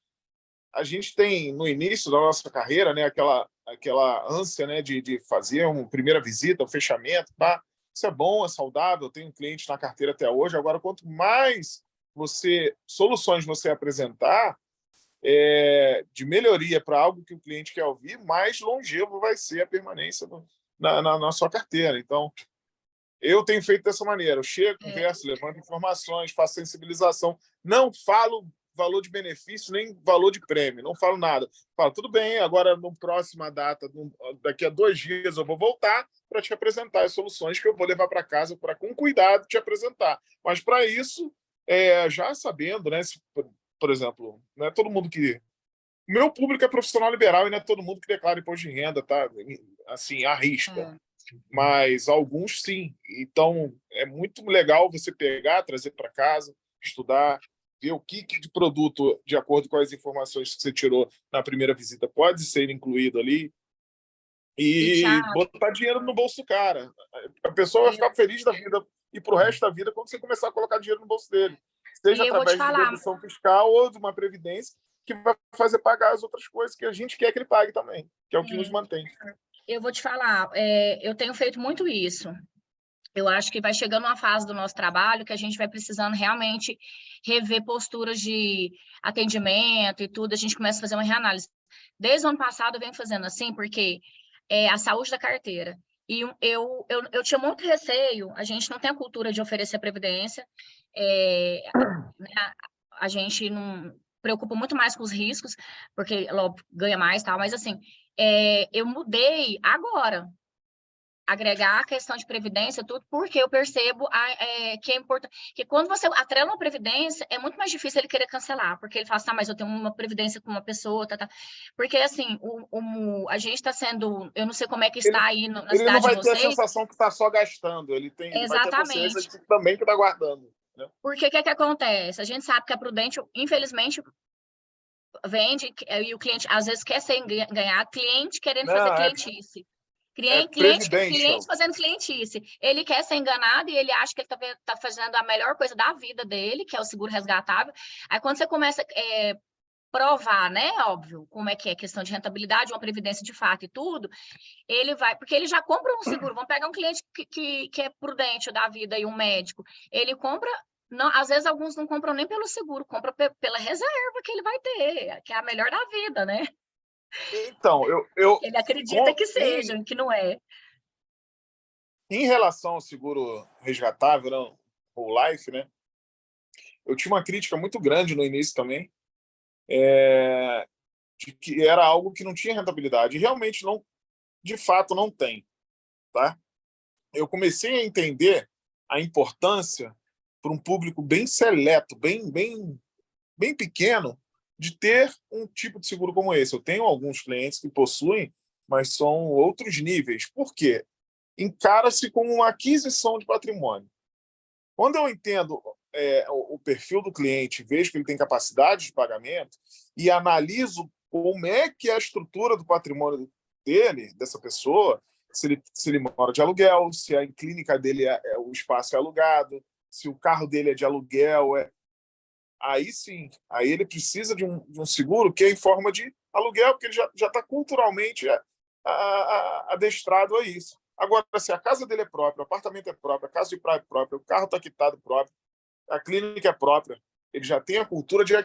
a gente tem, no início da nossa carreira, né, aquela ânsia, né, de fazer uma primeira visita, um fechamento. Tá? Isso é bom, é saudável, eu tenho um cliente na carteira até hoje. Agora, quanto mais soluções você apresentar, de melhoria para algo que o cliente quer ouvir, mais longevo vai ser a permanência na sua carteira. Então, eu tenho feito dessa maneira. Eu chego, converso, levanto informações, faço sensibilização. Não falo valor de benefício nem valor de prêmio. Não falo nada. Falo, tudo bem, agora, no próxima data, daqui a 2 dias, eu vou voltar para te apresentar as soluções que eu vou levar para casa para, com cuidado, te apresentar. Mas, para isso, já sabendo, né, por exemplo, não é todo mundo que... O meu público é profissional liberal e não é todo mundo que declara imposto de renda, tá? Assim, arrisca. Mas alguns sim. Então, é muito legal você pegar, trazer para casa, estudar, ver o que de produto, de acordo com as informações que você tirou na primeira visita, pode ser incluído ali e botar dinheiro no bolso do cara. A pessoa vai ficar feliz da vida e para o resto da vida quando você começar a colocar dinheiro no bolso dele. Seja através de dedução fiscal ou de uma previdência que vai fazer pagar as outras coisas que a gente quer que ele pague também, que é o que nos mantém. Eu vou te falar, eu tenho feito muito isso. Eu acho que vai chegando uma fase do nosso trabalho que a gente vai precisando realmente rever posturas de atendimento e tudo, a gente começa a fazer uma reanálise. Desde o ano passado eu venho fazendo assim, porque a saúde da carteira. E eu tinha muito receio, a gente não tem a cultura de oferecer previdência, né, a gente não preocupa muito mais com os riscos, porque logo ganha mais e tal, mas assim, eu mudei agora, agregar a questão de previdência, tudo, porque eu percebo que é importante, que quando você atrela uma previdência, é muito mais difícil ele querer cancelar, porque ele fala assim, mas eu tenho uma previdência com uma pessoa, porque assim, a gente está sendo, eu não sei como é que está aí na cidade de vocês. Ele não vai ter a sensação que está só gastando, ele vai ter a consciência de que também que está guardando. Né? Porque o que acontece? A gente sabe que a Prudente, infelizmente, vende, e o cliente às vezes quer ser ganhar, cliente querendo fazer clientice. Cliente fazendo clientice. Ele quer ser enganado e ele acha que ele está fazendo a melhor coisa da vida dele, que é o seguro resgatável. Aí, quando você começa a provar, né, óbvio, como é que é questão de rentabilidade, uma previdência de fato e tudo, ele vai... Porque ele já compra um seguro. Vamos pegar um cliente que é prudente da vida e um médico. Ele compra... Não, às vezes, alguns não compram nem pelo seguro, compram pela reserva que ele vai ter, que é a melhor da vida, né? Então, ele acredita que seja, que não é. Em relação ao seguro resgatável, não, o Life, né? Eu tinha uma crítica muito grande no início também, de que era algo que não tinha rentabilidade. E realmente não, de fato, não tem, tá? Eu comecei a entender a importância para um público bem seleto, bem pequeno, de ter um tipo de seguro como esse. Eu tenho alguns clientes que possuem, mas são outros níveis. Por quê? Encara-se como uma aquisição de patrimônio. Quando eu entendo o perfil do cliente, vejo que ele tem capacidade de pagamento e analiso como é que é a estrutura do patrimônio dele, dessa pessoa, se ele mora de aluguel, se a clínica dele o espaço é alugado, se o carro dele é de aluguel, aí sim, aí ele precisa de um seguro que é em forma de aluguel, porque ele já está culturalmente adestrado a isso. Agora, se a casa dele é própria, o apartamento é próprio, a casa de praia é própria, o carro está quitado próprio, a clínica é própria, ele já tem a cultura de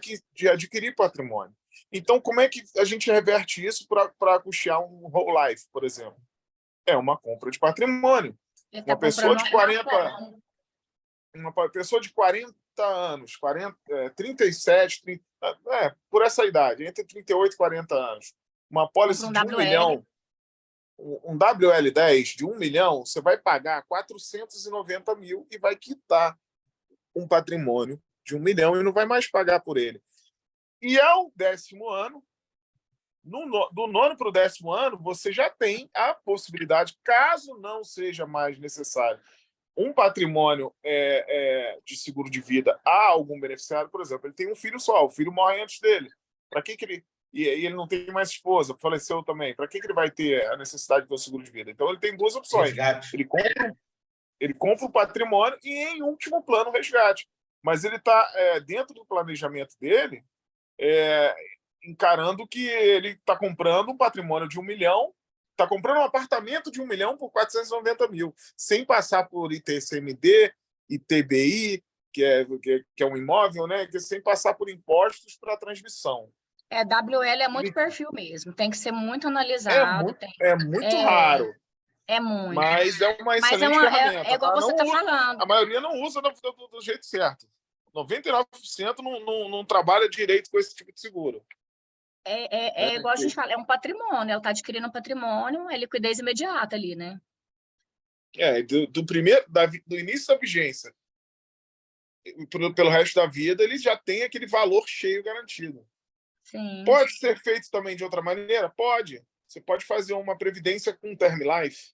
adquirir patrimônio. Então, como é que a gente reverte isso para custear um whole life, por exemplo? É uma compra de patrimônio. Uma pessoa de 40 anos, 37, 30, por essa idade, entre 38 e 40 anos, uma pólice de 1 milhão, um WL10 de 1 milhão, você vai pagar 490 mil e vai quitar um patrimônio de 1 milhão e não vai mais pagar por ele. E ao 10º ano, do 9º para o 10º ano, você já tem a possibilidade, caso não seja mais necessário um patrimônio de seguro de vida a algum beneficiário, por exemplo, ele tem um filho só, o filho morre antes dele. Para que ele... E ele não tem mais esposa, faleceu também. Para que ele vai ter a necessidade do seguro de vida? Então, ele tem 2 opções. Resgate. Ele compra o patrimônio e, em último plano, resgate. Mas ele está, dentro do planejamento dele, encarando que ele está comprando um patrimônio de 1 milhão, está comprando um apartamento de 1 milhão por 490 mil, sem passar por ITCMD, ITBI, que é um imóvel, né? Sem passar por impostos para a transmissão. WL é muito perfil mesmo, tem que ser muito É analisado. muito, é muito raro, É muito. mas é uma Mas excelente ferramenta. é igual tá? você está falando. A maioria não usa do jeito certo. 99% não trabalha direito com esse tipo de seguro. É igual a gente fala, é um patrimônio, ela está adquirindo um patrimônio, é liquidez imediata ali, né? Do início da vigência pelo resto da vida, ele já tem aquele valor cheio garantido. Sim. Pode ser feito também de outra maneira? Pode. Você pode fazer uma previdência com term life,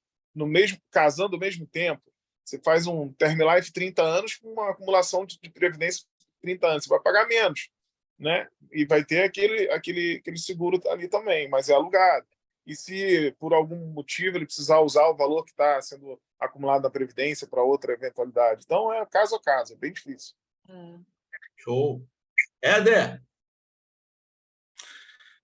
casando ao mesmo tempo. Você faz um term life 30 anos com uma acumulação de previdência 30 anos. Você vai pagar menos, né? E vai ter aquele seguro ali também, mas é alugado. E se, por algum motivo, ele precisar usar o valor que está sendo acumulado na previdência para outra eventualidade. Então, é caso a caso, é bem difícil. Show. Éder?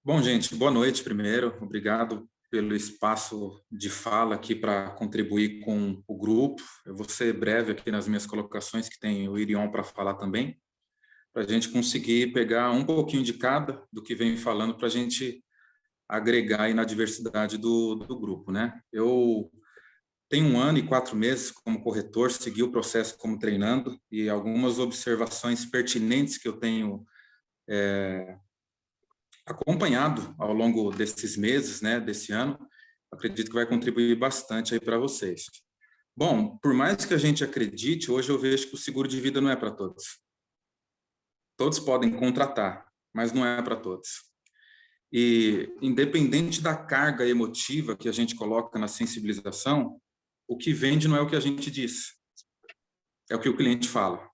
Bom, gente, boa noite primeiro. Obrigado pelo espaço de fala aqui para contribuir com o grupo. Eu vou ser breve aqui nas minhas colocações, que tem o Irion para falar também, para a gente conseguir pegar um pouquinho de cada do que vem falando para a gente agregar aí na diversidade do grupo, né? Eu tenho 1 ano e 4 meses como corretor, segui o processo como treinando e algumas observações pertinentes que eu tenho acompanhado ao longo desses meses, né, desse ano, acredito que vai contribuir bastante aí para vocês. Bom, por mais que a gente acredite, hoje eu vejo que o seguro de vida não é para todos. Todos podem contratar, mas não é para todos. E, independente da carga emotiva que a gente coloca na sensibilização, o que vende não é o que a gente diz, é o que o cliente fala.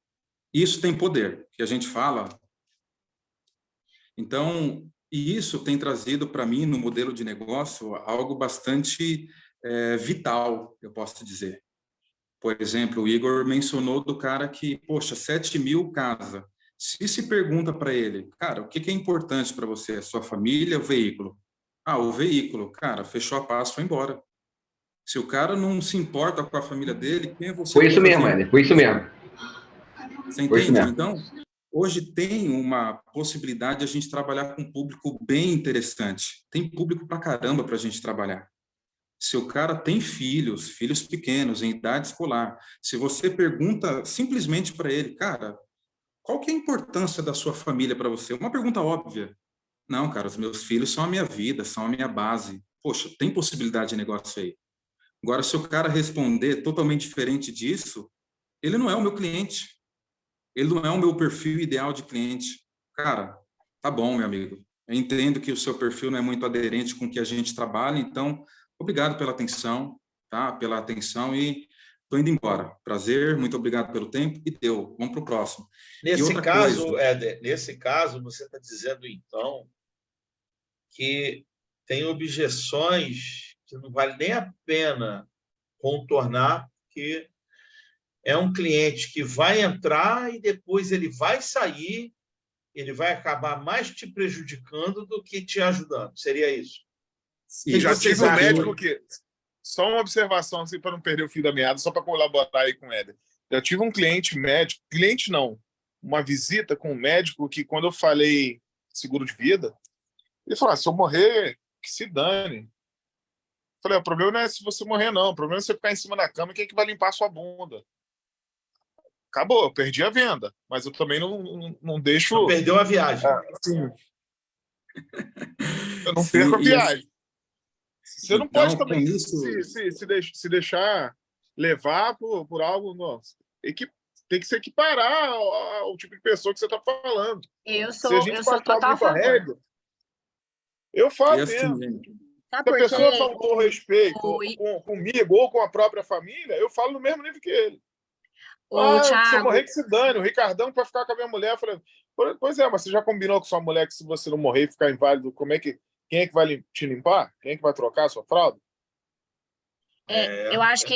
Isso tem poder, que a gente fala. Então, e isso tem trazido para mim, no modelo de negócio, algo bastante vital, eu posso dizer. Por exemplo, o Igor mencionou do cara que, poxa, 7 mil casa. Se pergunta para ele, cara, o que é importante para você? A sua família, o veículo? Ah, o veículo. Cara, fechou a paz, foi embora. Se o cara não se importa com a família dele, quem é você? Foi isso mesmo, Éder, foi isso mesmo. Você entende? Então, hoje tem uma possibilidade de a gente trabalhar com um público bem interessante. Tem público pra caramba para a gente trabalhar. Se o cara tem filhos pequenos, em idade escolar, se você pergunta simplesmente para ele, cara, qual que é a importância da sua família para você? Uma pergunta óbvia. Não, cara, os meus filhos são a minha vida, são a minha base. Poxa, tem possibilidade de negócio aí. Agora, se o cara responder totalmente diferente disso, ele não é o meu cliente. Ele não é o meu perfil ideal de cliente. Cara, tá bom, meu amigo. Eu entendo que o seu perfil não é muito aderente com o que a gente trabalha, então, obrigado pela atenção, tá? Pela atenção e estou indo embora. Prazer, muito obrigado pelo tempo e deu. Vamos para o próximo. Nesse caso, Éder, você está dizendo, então, que tem objeções que não vale nem a pena contornar, porque é um cliente que vai entrar e depois ele vai sair, ele vai acabar mais te prejudicando do que te ajudando. Seria isso? E já tive um médico que... Só uma observação, assim, para não perder o fio da meada, só para colaborar aí com o Éder. Já tive um cliente médico, cliente não, uma visita com um médico que, quando eu falei seguro de vida, ele falou, se eu morrer, que se dane. Eu falei, o problema não é se você morrer, não. O problema é você ficar em cima da cama e quem é que vai limpar a sua bunda? Acabou, eu perdi a venda. Mas eu também não deixo... Não perdeu a viagem. Assim, eu não perco a viagem. Você não pode também se deixar levar por algo... Nossa, tem que se equiparar ao tipo de pessoa que você está falando. Eu sou total a favor. Eu falo mesmo. Se a pessoa faltou respeito comigo ou com a própria família, eu falo no mesmo nível que ele. Se eu morrer, que se dane. O Ricardão vai ficar com a minha mulher. Eu falei, pois é, mas você já combinou com sua mulher que se você não morrer e ficar inválido, quem é que vai te limpar? Quem é que vai trocar a sua fralda? Eu acho que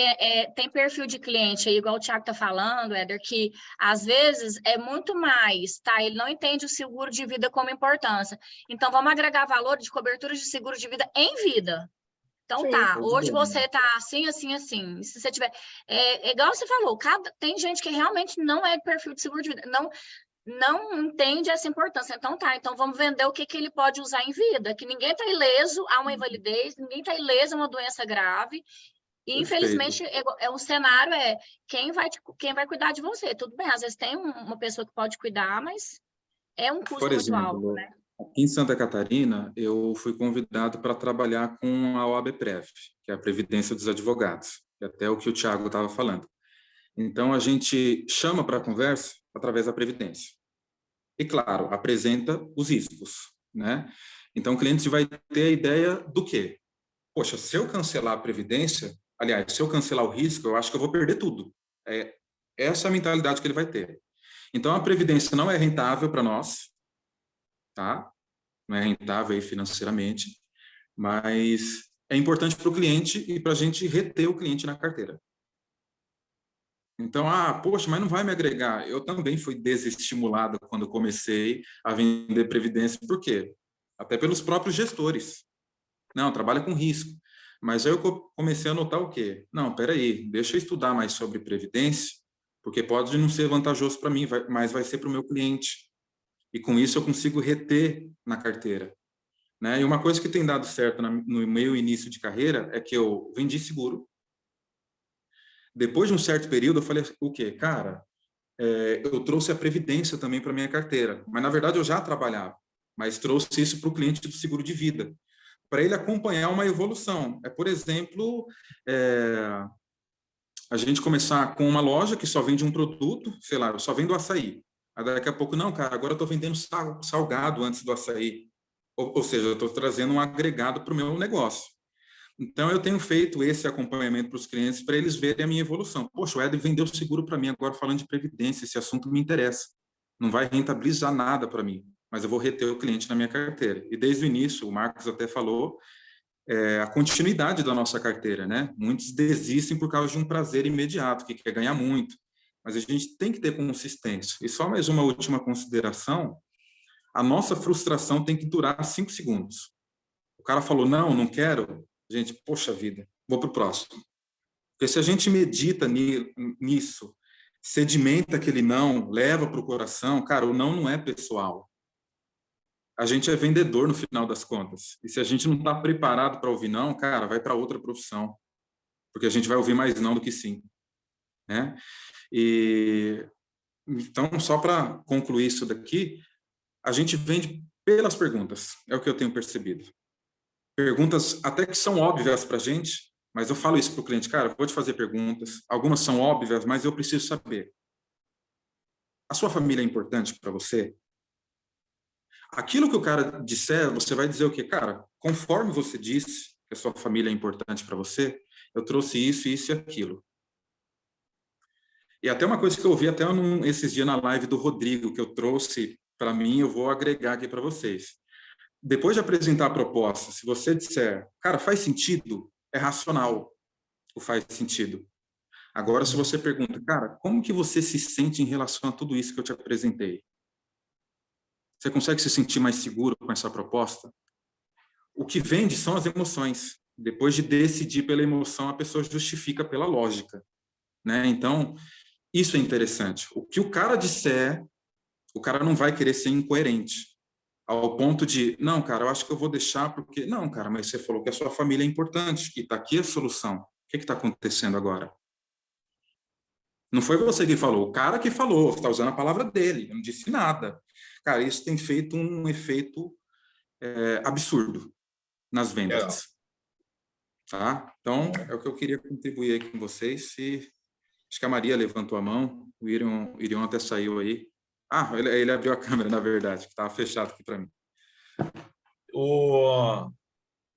tem perfil de cliente aí, igual o Thiago está falando, Éder, que às vezes é muito mais, tá? Ele não entende o seguro de vida como importância. Então, vamos agregar valor de cobertura de seguro de vida em vida. Então, sim, tá, hoje você tá assim, assim, assim. Se você tiver... igual você falou, tem gente que realmente não é perfil de seguro de vida. não entende essa importância. Então, então vamos vender o que ele pode usar em vida, que ninguém está ileso a uma invalidez, ninguém está ileso a uma doença grave, e, infelizmente, um cenário quem vai cuidar de você. Tudo bem, às vezes tem uma pessoa que pode cuidar, mas é um custo muito alto, né? Aqui em Santa Catarina, eu fui convidado para trabalhar com a OABPrev, que é a Previdência dos Advogados, que é até o que o Thiago estava falando. Então, a gente chama para a conversa através da Previdência. E, claro, apresenta os riscos, né? Então, o cliente vai ter a ideia do quê? Poxa, se eu cancelar a Previdência, aliás, se eu cancelar o risco, eu acho que eu vou perder tudo. É essa a mentalidade que ele vai ter. Então, a Previdência não é rentável para nós, tá? Não é rentável aí financeiramente, mas é importante para o cliente e para a gente reter o cliente na carteira. Então, poxa, mas não vai me agregar. Eu também fui desestimulado quando comecei a vender Previdência. Por quê? Até pelos próprios gestores. Não, trabalha com risco. Mas aí eu comecei a notar o quê? Não, peraí, deixa eu estudar mais sobre Previdência, porque pode não ser vantajoso para mim, mas vai ser para o meu cliente. E com isso eu consigo reter na carteira. Né? E uma coisa que tem dado certo no meu início de carreira é que eu vendi seguro. Depois de um certo período, eu falei o quê? Cara, eu trouxe a Previdência também para minha carteira. Mas, na verdade, eu já trabalhava. Mas trouxe isso para o cliente do seguro de vida, para ele acompanhar uma evolução. Por exemplo, a gente começar com uma loja que só vende um produto, sei lá, eu só vendo açaí. Aí daqui a pouco, não, cara, agora eu estou vendendo salgado antes do açaí. Ou seja, eu estou trazendo um agregado para o meu negócio. Então, eu tenho feito esse acompanhamento para os clientes para eles verem a minha evolução. Poxa, o Ed vendeu seguro para mim, agora falando de Previdência, esse assunto me interessa. Não vai rentabilizar nada para mim, mas eu vou reter o cliente na minha carteira. E desde o início, o Marcos até falou, a continuidade da nossa carteira, né? Muitos desistem por causa de um prazer imediato, que quer ganhar muito. Mas a gente tem que ter consistência. E só mais uma última consideração, a nossa frustração tem que durar 5 segundos. O cara falou, não quero, gente, poxa vida, vou para o próximo. Porque se a gente medita nisso, sedimenta aquele não, leva para o coração, cara, o não é pessoal. A gente é vendedor no final das contas. E se a gente não está preparado para ouvir não, cara, vai para outra profissão. Porque a gente vai ouvir mais não do que sim. Né? Então, só para concluir isso daqui, a gente vende pelas perguntas, é o que eu tenho percebido. Perguntas até que são óbvias para a gente, mas eu falo isso para o cliente, cara, vou te fazer perguntas, algumas são óbvias, mas eu preciso saber. A sua família é importante para você? Aquilo que o cara disser, você vai dizer o quê? Cara, conforme você disse que a sua família é importante para você, eu trouxe isso, isso e aquilo. E até uma coisa que eu ouvi até esses dias na live do Rodrigo, que eu trouxe para mim, eu vou agregar aqui para vocês. Depois de apresentar a proposta, se você disser, cara, faz sentido, é racional o faz sentido. Agora, se você pergunta, cara, como que você se sente em relação a tudo isso que eu te apresentei? Você consegue se sentir mais seguro com essa proposta? O que vende são as emoções. Depois de decidir pela emoção, a pessoa justifica pela lógica. Né? Então, isso é interessante. O que o cara disser, o cara não vai querer ser incoerente. Ao ponto de, não, cara, eu acho que eu vou deixar porque... Não, cara, mas você falou que a sua família é importante, que está aqui a solução. O que está acontecendo agora? Não foi você que falou, o cara que falou, você está usando a palavra dele, eu não disse nada. Cara, isso tem feito um efeito absurdo nas vendas. Tá? Então, é o que eu queria contribuir aí com vocês. Acho que a Maria levantou a mão, o Irion até saiu aí. Ele abriu a câmera, na verdade, que estava fechado aqui para mim. O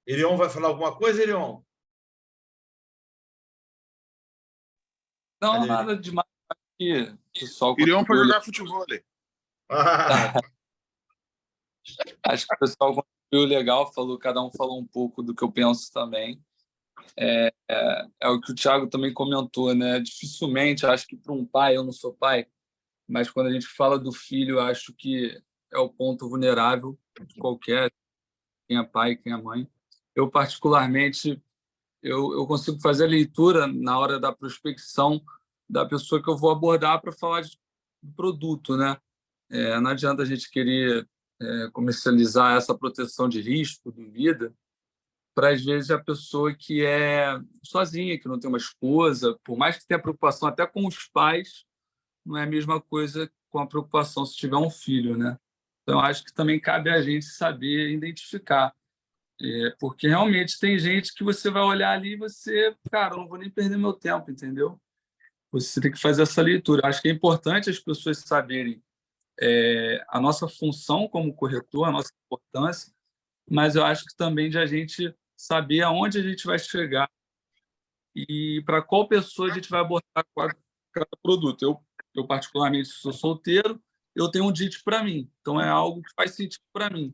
Irion vai falar alguma coisa, Irion? Não, nada demais. O Irion foi jogar futebol ali. Acho que o pessoal contribuiu legal, cada um falou um pouco do que eu penso também. É o que o Thiago também comentou, né? Dificilmente, acho que para um pai, eu não sou pai, mas quando a gente fala do filho, acho que é o ponto vulnerável de qualquer, quem é pai, quem é mãe. Eu, particularmente, eu consigo fazer a leitura na hora da prospecção da pessoa que eu vou abordar para falar do produto, né? Não adianta a gente querer comercializar essa proteção de risco de vida para, às vezes, a pessoa que é sozinha, que não tem uma esposa, por mais que tenha preocupação até com os pais, não é a mesma coisa com a preocupação se tiver um filho, né? Então, acho que também cabe a gente saber identificar, porque realmente tem gente que você vai olhar ali e você, cara, eu não vou nem perder meu tempo, entendeu? Você tem que fazer essa leitura. Acho que é importante as pessoas saberem a nossa função como corretor, a nossa importância, mas eu acho que também de a gente saber aonde a gente vai chegar e para qual pessoa a gente vai abordar cada produto. Eu particularmente, sou solteiro, eu tenho um DIT para mim, então é algo que faz sentido para mim.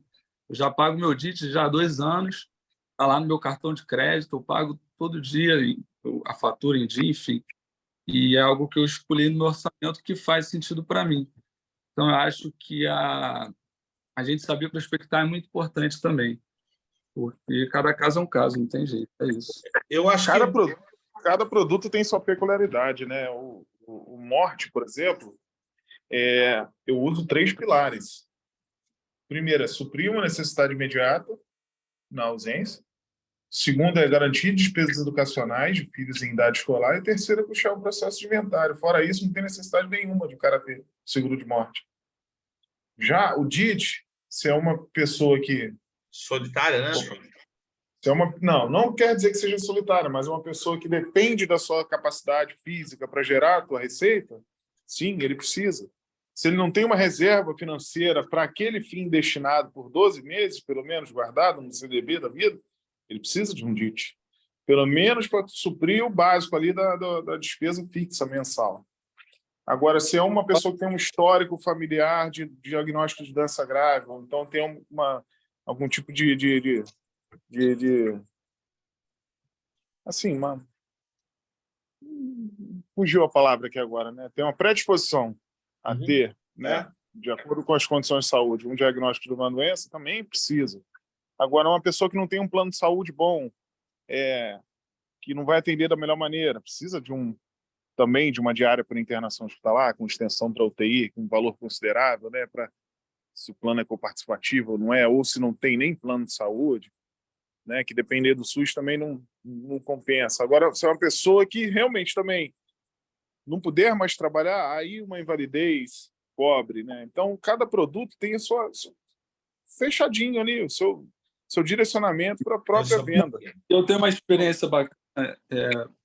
Eu já pago meu DIT já há 2 anos, está lá no meu cartão de crédito, eu pago todo dia a fatura em dia, enfim, e é algo que eu escolhi no meu orçamento que faz sentido para mim. Então, eu acho que a gente saber prospectar é muito importante também, porque cada caso é um caso, não tem jeito, é isso. Eu acho cada produto tem sua peculiaridade, né? O Morte, por exemplo, eu uso 3 pilares. Primeiro é suprir uma necessidade imediata na ausência. Segundo é garantir despesas educacionais de filhos em idade escolar. E terceiro é puxar o processo de inventário. Fora isso, não tem necessidade nenhuma de o cara ter seguro de morte. Já o DIT, se é uma pessoa que... Solitária, né? Se é não quer dizer que seja solitária, mas é uma pessoa que depende da sua capacidade física para gerar a tua receita, sim, ele precisa. Se ele não tem uma reserva financeira para aquele fim destinado por 12 meses, pelo menos guardado no CDB da vida, ele precisa de um DIT. Pelo menos para suprir o básico ali da despesa fixa mensal. Agora, se é uma pessoa que tem um histórico familiar de diagnóstico de doença grave, ou então tem algum tipo de assim, mano, fugiu a palavra aqui agora, né? Tem uma predisposição a ter, né? De acordo com as condições de saúde, um diagnóstico de uma doença também precisa. Agora, uma pessoa que não tem um plano de saúde bom, que não vai atender da melhor maneira, precisa também de uma diária para internação hospitalar, com extensão para UTI, com um valor considerável, né? Para se o plano é coparticipativo ou não é, ou se não tem nem plano de saúde, né? Que depender do SUS também não compensa. Agora, se é uma pessoa que realmente também não puder mais trabalhar, aí uma invalidez cobre, né? Então, cada produto tem a sua fechadinho ali, o seu direcionamento para a própria venda. Eu tenho uma experiência bacana,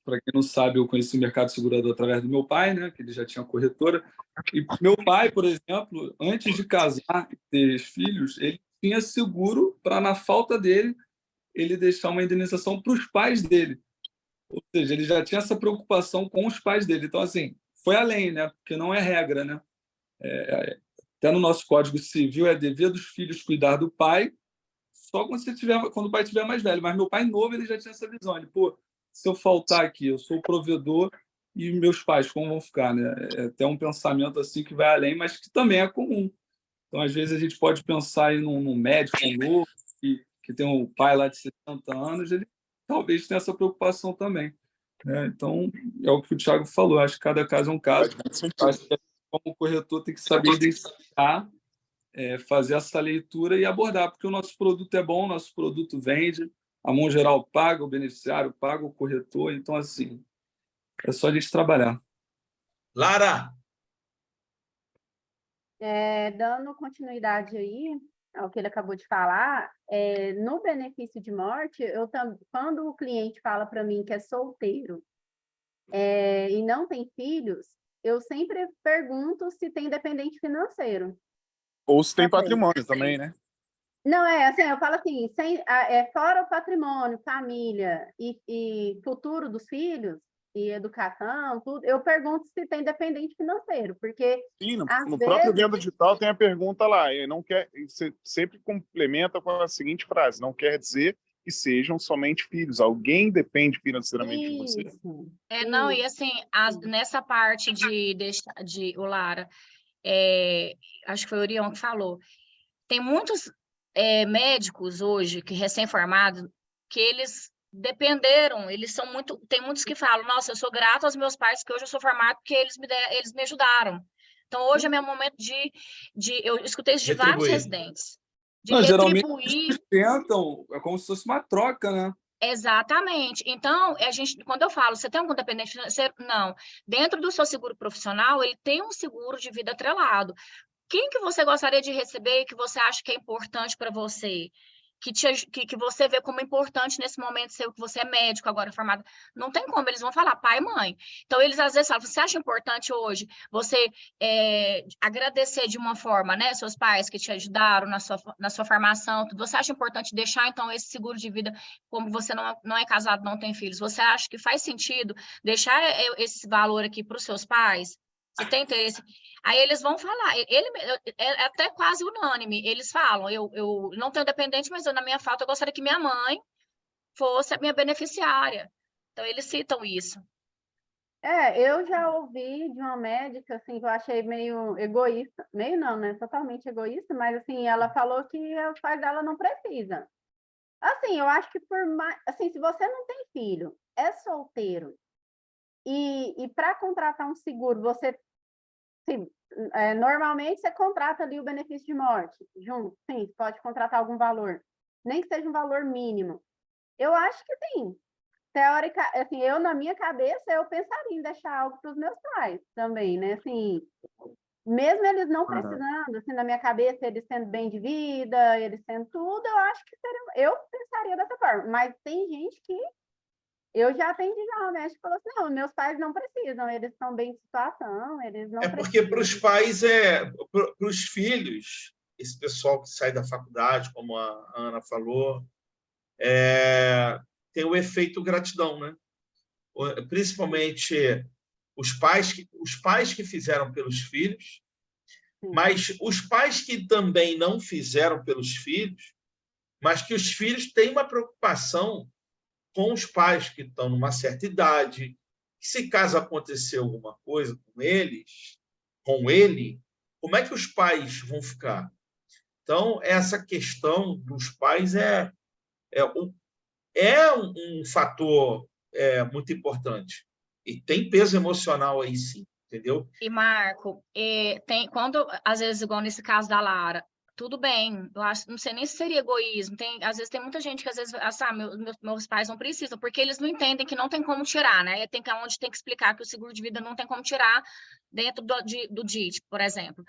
para quem não sabe, eu conheci o mercado segurador através do meu pai, né, que ele já tinha corretora, e meu pai, por exemplo, antes de casar e ter filhos, ele tinha seguro para, na falta dele, ele deixar uma indenização para os pais dele. Ou seja, ele já tinha essa preocupação com os pais dele. Então, assim, foi além, né, porque não é regra, né? Até no nosso Código Civil é dever dos filhos cuidar do pai só quando o pai estiver mais velho. Mas meu pai novo, ele já tinha essa visão. Ele, se eu faltar aqui, eu sou o provedor e meus pais como vão ficar, né? É até um pensamento assim que vai além, mas que também é comum. Então, às vezes, a gente pode pensar em num médico novo que tem um pai lá de 60 anos, ele talvez tenha essa preocupação também, né? Então, é o que o Thiago falou. Acho que cada caso é um caso. Acho que como corretor tem que saber identificar, fazer essa leitura e abordar, porque o nosso produto é bom, o nosso produto vende, a mão geral paga o beneficiário, paga o corretor, então, assim, é só a gente trabalhar. Lara! Dando continuidade aí ao que ele acabou de falar, no benefício de morte, quando o cliente fala para mim que é solteiro e não tem filhos, eu sempre pergunto se tem dependente financeiro. Ou se tem patrimônio também, né? Não, assim, eu falo assim, fora o patrimônio, família e futuro dos filhos, e educação, tudo, eu pergunto se tem dependente financeiro, porque... Sim, no próprio Venda Digital tem a pergunta lá, você sempre complementa com a seguinte frase, não quer dizer que sejam somente filhos, alguém depende financeiramente de você. Não, e assim, nessa parte de Lara, acho que foi o Orion que falou, tem muitos médicos hoje, que recém-formados, que eles dependeram, tem muitos que falam, nossa, eu sou grato aos meus pais, que hoje eu sou formado porque eles me ajudaram. Então, hoje é meu momento eu escutei isso de vários Retribuir. residentes, de Não, geralmente retribuir. tentam, é como se fosse uma troca, né? Exatamente. Então, quando eu falo, você tem algum dependente financeiro? Não. Dentro do seu seguro profissional, ele tem um seguro de vida atrelado. Quem que você gostaria de receber que você acha que é importante para você? Que você vê como importante nesse momento seu, que você é médico agora formado? Não tem como, eles vão falar pai e mãe. Então, eles às vezes falam, você acha importante hoje você agradecer de uma forma, né, seus pais que te ajudaram na sua formação, tudo. Você acha importante deixar, então, esse seguro de vida, como você não é casado, não tem filhos, você acha que faz sentido deixar esse valor aqui para os seus pais? Você tem interesse? Aí eles vão falar, é até quase unânime, eles falam, eu não tenho dependente, mas na minha falta eu gostaria que minha mãe fosse a minha beneficiária. Então, eles citam isso. Eu já ouvi de uma médica, assim, que eu achei meio egoísta, meio não, né, totalmente egoísta, mas, assim, ela falou que os pais dela não precisam. Assim, eu acho que por mais, assim, se você não tem filho, é solteiro, e para contratar um seguro, você normalmente você contrata ali o benefício de morte junto, sim, pode contratar algum valor, nem que seja um valor mínimo. Eu acho que sim, teórica, assim, eu na minha cabeça eu pensaria em deixar algo para os meus pais também, né? Assim, mesmo eles não precisando, assim, na minha cabeça, eles sendo bem de vida, eles sendo tudo, eu acho que eu pensaria dessa forma. Mas tem gente que eu já atendi já, né? Que falou assim, não, meus pais não precisam, eles estão bem de situação, eles não precisam. Porque para os pais, para os filhos, esse pessoal que sai da faculdade, como a Ana falou, tem o efeito gratidão, né? Principalmente os pais que fizeram pelos filhos, mas os pais que também não fizeram pelos filhos, mas que os filhos têm uma preocupação com os pais que estão numa certa idade, que se caso acontecer alguma coisa com ele, como é que os pais vão ficar? Então, essa questão dos pais um fator muito importante. E tem peso emocional aí, sim, entendeu? E, Marco, quando, às vezes, igual nesse caso da Lara, tudo bem, eu acho, não sei nem se seria egoísmo, às vezes tem muita gente que às vezes, meus pais não precisam, porque eles não entendem que não tem como tirar, né? Onde tem que explicar que o seguro de vida não tem como tirar dentro do DIT, por exemplo.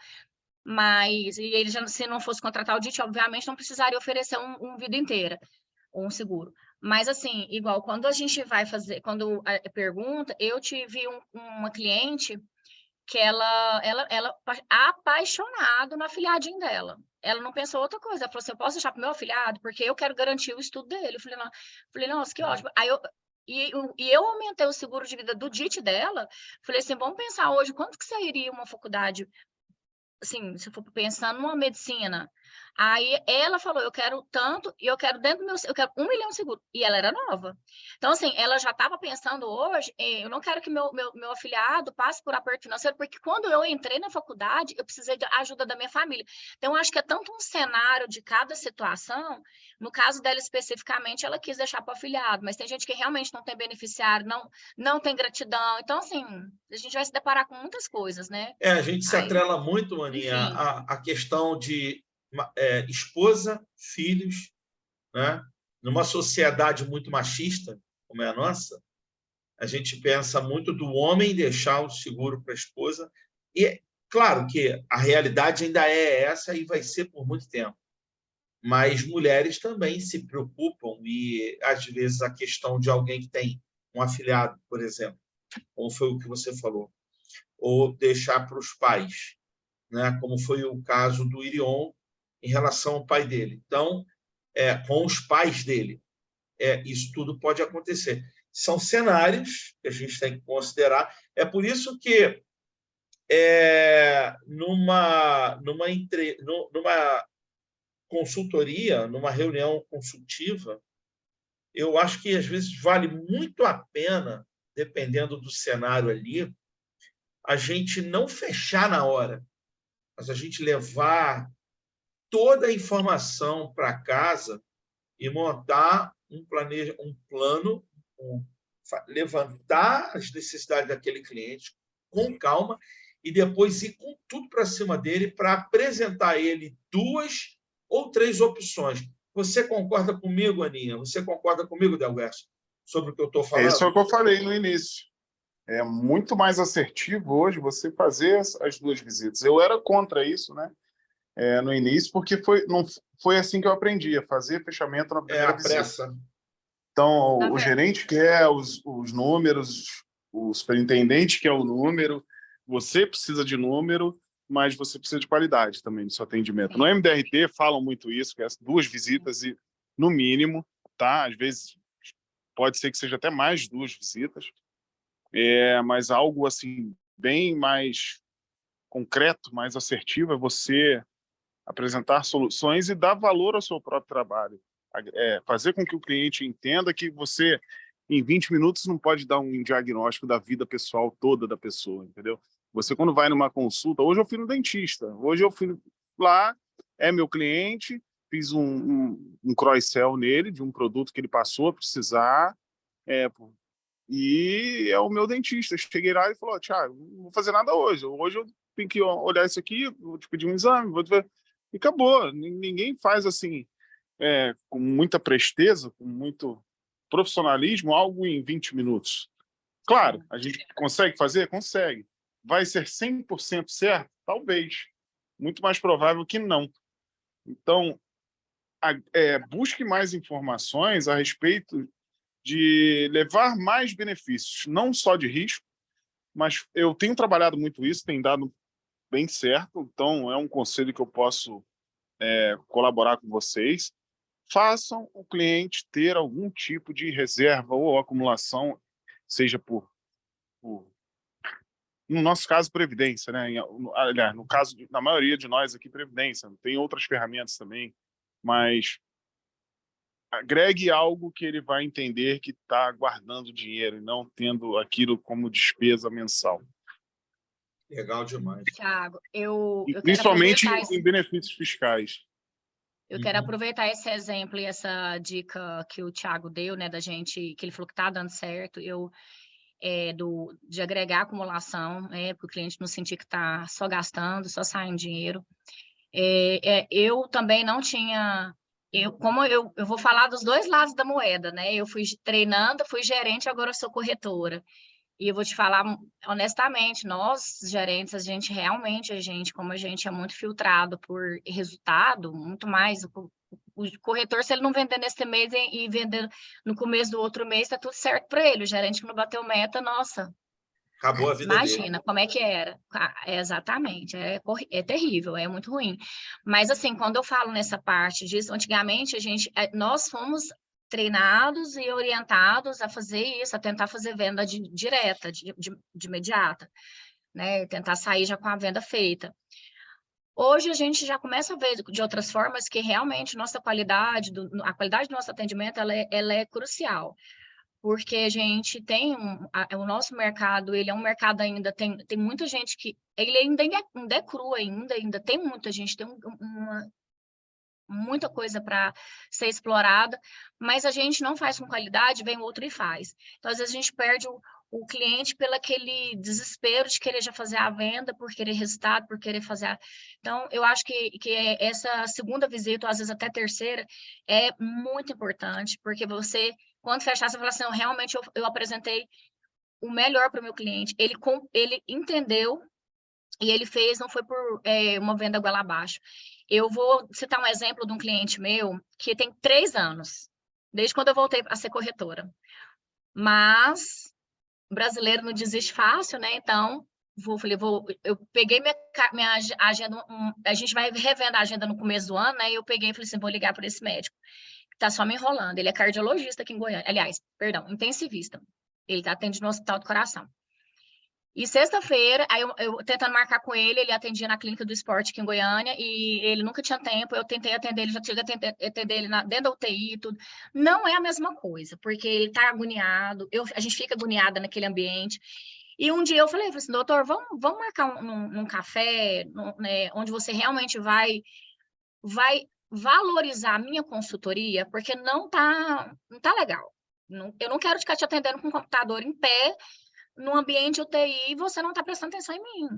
Mas, e ele já, se não fosse contratar o DIT, obviamente não precisaria oferecer um vida inteira, um seguro. Mas, assim, igual, quando a gente vai fazer, quando a pergunta, eu tive uma cliente que ela apaixonada no afilhadinho dela. Ela não pensou outra coisa. Ela falou assim, eu posso deixar para o meu afilhado? Porque eu quero garantir o estudo dele. Eu falei, nossa, que ótimo. Aí eu aumentei o seguro de vida do DIT dela. Falei assim, vamos pensar hoje, quanto que sairia uma faculdade, assim, se eu for pensando numa medicina? Aí ela falou, eu quero tanto, e eu quero eu quero 1 milhão de seguro. E ela era nova. Então, assim, ela já estava pensando hoje, eu não quero que meu afiliado passe por aperto financeiro, porque quando eu entrei na faculdade, eu precisei da ajuda da minha família. Então, eu acho que é tanto um cenário de cada situação. No caso dela especificamente, ela quis deixar para o afiliado, mas tem gente que realmente não tem beneficiário, não tem gratidão. Então, assim, a gente vai se deparar com muitas coisas, né? A gente se atrela muito, Maninha, a questão de esposa, filhos, né? Numa sociedade muito machista, como é a nossa, a gente pensa muito do homem deixar o seguro para a esposa, e claro que a realidade ainda é essa e vai ser por muito tempo, mas mulheres também se preocupam e, às vezes, a questão de alguém que tem um afilhado, por exemplo, como foi o que você falou, ou deixar para os pais, né? Como foi o caso do Irion em relação ao pai dele. Então, com os pais dele, isso tudo pode acontecer. São cenários que a gente tem que considerar. É por isso que, numa consultoria, numa reunião consultiva, eu acho que, às vezes, vale muito a pena, dependendo do cenário ali, a gente não fechar na hora, mas a gente levar toda a informação para casa e montar um plano, levantar as necessidades daquele cliente com calma e depois ir com tudo para cima dele para apresentar a ele 2 ou 3 opções. Você concorda comigo, Aninha? Você concorda comigo, Delguercio, sobre o que eu estou falando? Isso é o que eu falei no início. É muito mais assertivo hoje você fazer as 2 visitas. Eu era contra isso, né? No início, porque não foi assim que eu aprendi, a fazer fechamento na primeira visita. Pressa. Então, o gerente quer os números, o superintendente quer o número, você precisa de número, mas você precisa de qualidade também no seu atendimento. No MDRT falam muito isso, que é 2 visitas e no mínimo, tá? Às vezes pode ser que seja até mais de 2 visitas, mas algo assim bem mais concreto, mais assertivo é você apresentar soluções e dar valor ao seu próprio trabalho. Fazer com que o cliente entenda que você, em 20 minutos, não pode dar um diagnóstico da vida pessoal toda da pessoa, entendeu? Você, quando vai numa consulta, hoje eu fui no dentista, hoje eu fui lá, é meu cliente, fiz um cross-sell nele, de um produto que ele passou a precisar, e é o meu dentista. Cheguei lá e falou, Thiago, não vou fazer nada hoje eu tenho que olhar isso aqui, vou te pedir um exame, e acabou. Ninguém faz assim, com muita presteza, com muito profissionalismo, algo em 20 minutos. Claro, a gente consegue fazer? Consegue. Vai ser 100% certo? Talvez. Muito mais provável que não. Então, busque mais informações a respeito de levar mais benefícios, não só de risco, mas eu tenho trabalhado muito isso, tem dado bem certo, então é um conselho que eu posso colaborar com vocês. Façam o cliente ter algum tipo de reserva ou acumulação, seja por no nosso caso, previdência, né? Aliás, no caso, na maioria de nós aqui, previdência. Tem outras ferramentas também, mas agregue algo que ele vai entender que está guardando dinheiro e não tendo aquilo como despesa mensal. Legal demais. Thiago, eu principalmente quero em benefícios fiscais. Eu quero aproveitar esse exemplo e essa dica que o Thiago deu, né, da gente, que ele falou que está dando certo, de agregar acumulação, para o cliente não sentir que está só gastando, só saindo dinheiro. Eu também não tinha... Eu vou falar dos 2 lados da moeda, né? Eu fui treinando, fui gerente, agora eu sou corretora. E eu vou te falar honestamente, nós, gerentes, como a gente é muito filtrado por resultado, muito mais. O corretor, se ele não vender nesse mês e vender no começo do outro mês, tá tudo certo para ele. O gerente que não bateu meta, nossa. Acabou a vida Imagina dele. como é que era. Exatamente, é terrível, é muito ruim. Mas, assim, quando eu falo nessa parte disso, antigamente, nós fomos treinados e orientados a fazer isso, a tentar fazer venda direta, de imediata, né? Tentar sair já com a venda feita. Hoje a gente já começa a ver de outras formas que realmente a qualidade do nosso atendimento ela é crucial, porque a gente tem o nosso mercado, ele é um mercado ainda, tem muita gente que ele ainda é cru ainda tem muita gente, tem muita coisa para ser explorada, mas a gente não faz com qualidade, vem outro e faz. Então, às vezes, a gente perde o cliente pelo aquele desespero de querer já fazer a venda, por querer resultado, por querer fazer... Então, eu acho que essa segunda visita, ou às vezes até terceira, é muito importante, porque você, quando fechar, você fala assim, realmente eu apresentei o melhor para o meu cliente, ele entendeu e ele fez, não foi por uma venda goela abaixo. Eu vou citar um exemplo de um cliente meu que tem 3 anos, desde quando eu voltei a ser corretora. Mas o brasileiro não desiste fácil, né? Então, eu peguei minha agenda, a gente vai revendo a agenda no começo do ano, né? E eu peguei e falei assim, vou ligar para esse médico, que tá só me enrolando. Ele é cardiologista aqui em Goiânia. Aliás, perdão, intensivista. Ele atende no Hospital do Coração. E sexta-feira, aí eu tentando marcar com ele, ele atendia na Clínica do Esporte aqui em Goiânia, e ele nunca tinha tempo, eu tentei atender ele, já tive que atender ele dentro da UTI e tudo. Não é a mesma coisa, porque ele tá agoniado, a gente fica agoniada naquele ambiente. E um dia eu falei assim, doutor, vamos marcar um café, né, onde você realmente vai valorizar a minha consultoria, porque não tá legal. Eu não quero ficar te atendendo com o computador em pé, no ambiente UTI, você não está prestando atenção em mim.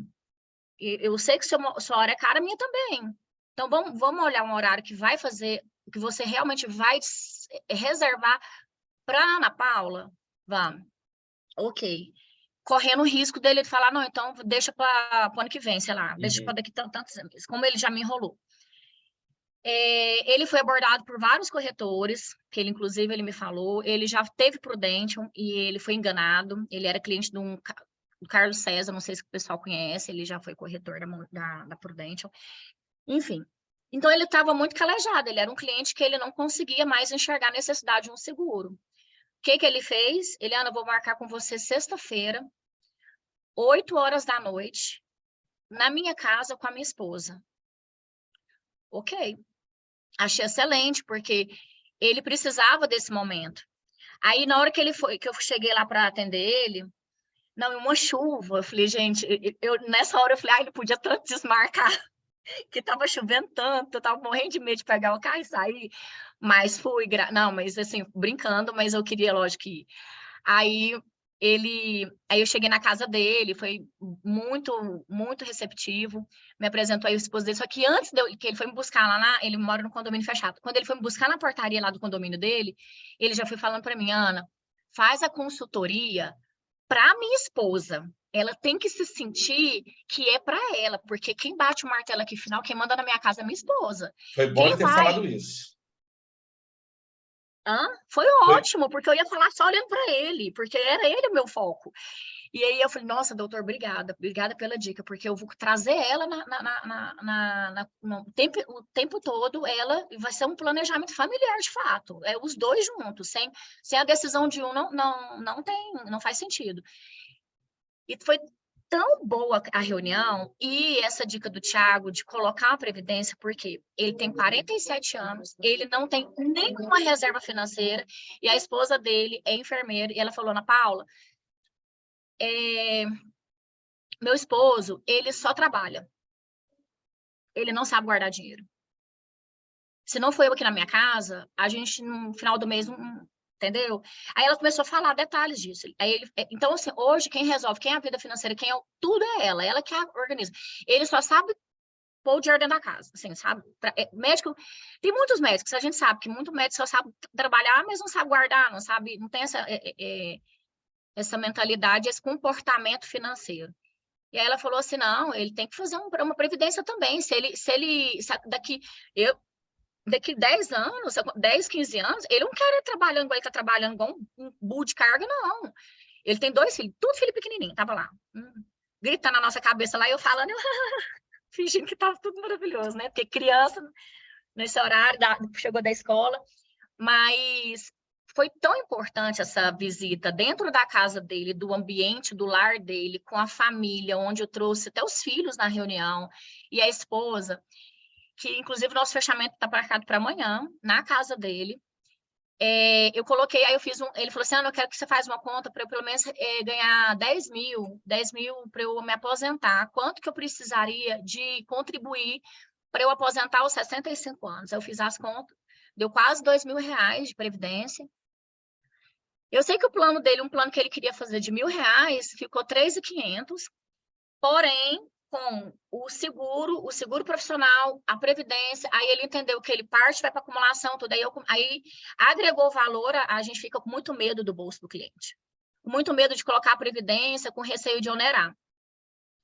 eu sei que sua hora é cara, a minha também. Então, vamos olhar um horário que vai fazer, que você realmente vai reservar para Ana Paula? Vamos. Ok. Correndo o risco dele falar, não, então deixa para o ano que vem, sei lá, deixa para daqui tantos anos, como ele já me enrolou. Ele foi abordado por vários corretores, que ele, inclusive, ele me falou, ele já teve Prudential e ele foi enganado, ele era cliente do Carlos César, não sei se o pessoal conhece, ele já foi corretor da Prudential, enfim. Então, ele estava muito calejado, ele era um cliente que ele não conseguia mais enxergar a necessidade de um seguro. O que ele fez? Ele, Ana, eu vou marcar com você sexta-feira, 8h da noite, na minha casa com a minha esposa. Ok. Achei excelente, porque ele precisava desse momento. Aí, na hora que eu cheguei lá para atender ele, não, em uma chuva, eu falei, gente, nessa hora eu falei, ele podia tanto desmarcar, que estava chovendo tanto, eu estava morrendo de medo de pegar o carro e sair, mas fui, não, mas assim, brincando, mas eu queria, lógico, que ir. Aí eu cheguei na casa dele, foi muito, muito receptivo, me apresentou aí o esposo dele, só que antes que ele foi me buscar lá, ele mora no condomínio fechado, quando ele foi me buscar na portaria lá do condomínio dele, ele já foi falando para mim, Ana, faz a consultoria para minha esposa, ela tem que se sentir que é para ela, porque quem bate o martelo aqui final, quem manda na minha casa é minha esposa. Foi bom ele ter falado isso. Foi ótimo, porque eu ia falar só olhando para ele, porque era ele o meu foco. E aí eu falei, nossa, doutor, obrigada pela dica, porque eu vou trazer ela o tempo todo, ela vai ser um planejamento familiar, de fato, os dois juntos, sem a decisão de um, não faz sentido. E foi tão boa a reunião, e essa dica do Thiago de colocar a previdência, porque ele tem 47 anos, ele não tem nenhuma reserva financeira, e a esposa dele é enfermeira, e ela falou, Ana Paula, meu esposo, ele só trabalha, ele não sabe guardar dinheiro. Se não foi eu aqui na minha casa, a gente no final do mês entendeu? Aí ela começou a falar detalhes disso. Então, assim, hoje quem resolve, quem é a vida financeira, tudo é ela que organiza. Ele só sabe pôr o dinheiro dentro da casa, assim, sabe? Médico, tem muitos médicos, a gente sabe que muito médico só sabe trabalhar, mas não sabe guardar, não sabe, não tem essa mentalidade, esse comportamento financeiro. E aí ela falou assim, não, ele tem que fazer uma previdência também, daqui 10 anos, 10, 15 anos, ele não quer ir trabalhando igual ele está trabalhando, igual um burro de carga, não. Ele tem 2 filhos, tudo filho pequenininho, tava lá. Grita na nossa cabeça lá, eu falando, fingindo que tava tudo maravilhoso, né? Porque criança, nesse horário, chegou da escola, mas foi tão importante essa visita dentro da casa dele, do ambiente, do lar dele, com a família, onde eu trouxe até os filhos na reunião, e a esposa, que inclusive o nosso fechamento está marcado para amanhã, na casa dele. Eu coloquei, aí ele falou assim, Ana, eu quero que você faça uma conta para eu pelo menos ganhar 10 mil para eu me aposentar. Quanto que eu precisaria de contribuir para eu aposentar aos 65 anos? Eu fiz as contas, deu quase R$2.000 de previdência. Eu sei que o plano dele, um plano que ele queria fazer de R$1.000, ficou 3.500, porém, com o seguro profissional, a previdência, aí ele entendeu que ele parte, vai para acumulação, tudo, aí agregou valor, a gente fica com muito medo do bolso do cliente, com muito medo de colocar a previdência, com receio de onerar.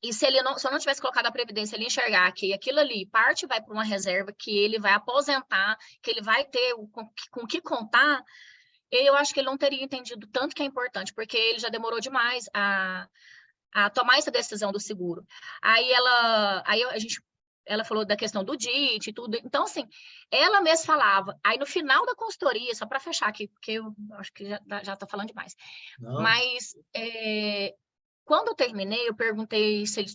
E se eu não tivesse colocado a previdência, ele enxergar que aquilo ali, parte vai para uma reserva, que ele vai aposentar, que ele vai ter com que contar, eu acho que ele não teria entendido tanto que é importante, porque ele já demorou demais a tomar essa decisão do seguro. Ela falou da questão do DIT e tudo. Então, assim, ela mesma falava. Aí, no final da consultoria, só para fechar aqui, porque eu acho que já estou falando demais. Não. Mas, quando eu terminei, eu perguntei se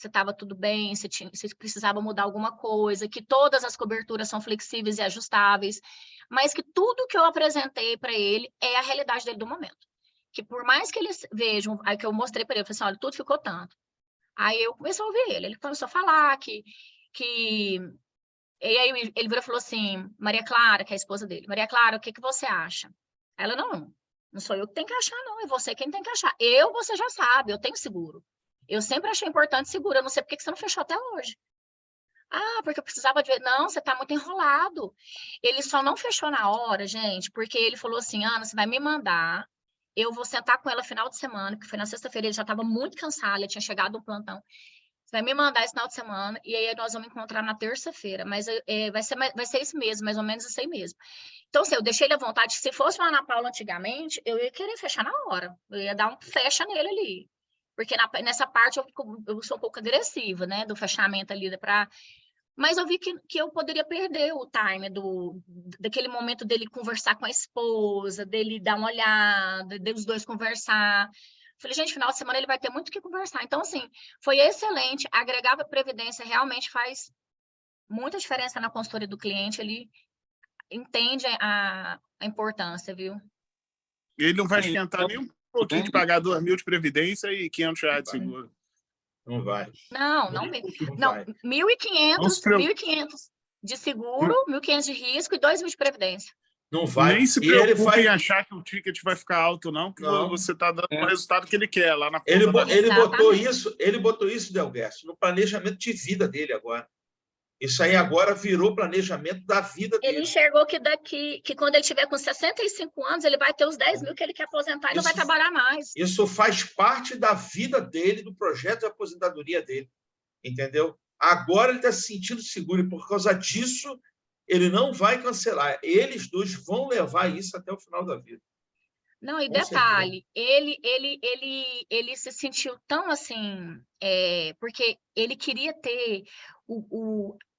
estava tudo bem, se precisava mudar alguma coisa, que todas as coberturas são flexíveis e ajustáveis, mas que tudo que eu apresentei para ele é a realidade dele do momento. Que por mais que eles vejam, aí que eu mostrei para ele, eu falei assim, olha, tudo ficou tanto. Aí eu comecei a ouvir ele começou a falar e aí ele virou e falou assim, Maria Clara, que é a esposa dele, Maria Clara, o que você acha? Ela, não sou eu que tenho que achar, não, é você quem tem que achar. Você já sabe, eu tenho seguro. Eu sempre achei importante seguro. Eu não sei por que você não fechou até hoje. Ah, porque eu precisava de ver. Não, você está muito enrolado. Ele só não fechou na hora, gente, porque ele falou assim: Ana, você vai me mandar. Eu vou sentar com ela final de semana, que foi na sexta-feira, ele já estava muito cansado, ele tinha chegado do plantão. Você vai me mandar esse final de semana, e aí nós vamos encontrar na terça-feira. Mas vai ser isso mesmo, mais ou menos isso aí mesmo. Então, assim, eu deixei ele à vontade. Se fosse uma Ana Paula antigamente, eu ia querer fechar na hora. Eu ia dar um fecha nele ali. Porque nessa parte eu sou um pouco agressiva, né? Do fechamento ali, mas eu vi que eu poderia perder o time daquele momento dele conversar com a esposa, dele dar uma olhada, dos dois conversar. Falei, gente, final de semana ele vai ter muito o que conversar. Então, assim, foi excelente. Agregar a previdência realmente faz muita diferença na consultoria do cliente. Ele entende a importância, viu? Ele não vai esquentar nem um pouquinho de pagar 2.000 de previdência e R$500 de seguro. Não vai. Não vem. Não, 1.500 de seguro, 1.500 de risco e 2.000 de previdência. Não vai. Nem se preocupe em achar que o ticket vai ficar alto, não, que você está dando o resultado que ele quer lá na ponta. Ele botou isso, Delguercio, no planejamento de vida dele agora. Isso aí agora virou planejamento da vida dele. Ele enxergou que quando ele tiver com 65 anos, ele vai ter os 10.000 que ele quer aposentar e não vai trabalhar mais. Isso faz parte da vida dele, do projeto de aposentadoria dele. Entendeu? Agora ele está se sentindo seguro e por causa disso ele não vai cancelar. Eles dois vão levar isso até o final da vida. Não, e detalhe, ele se sentiu tão assim, porque ele queria ter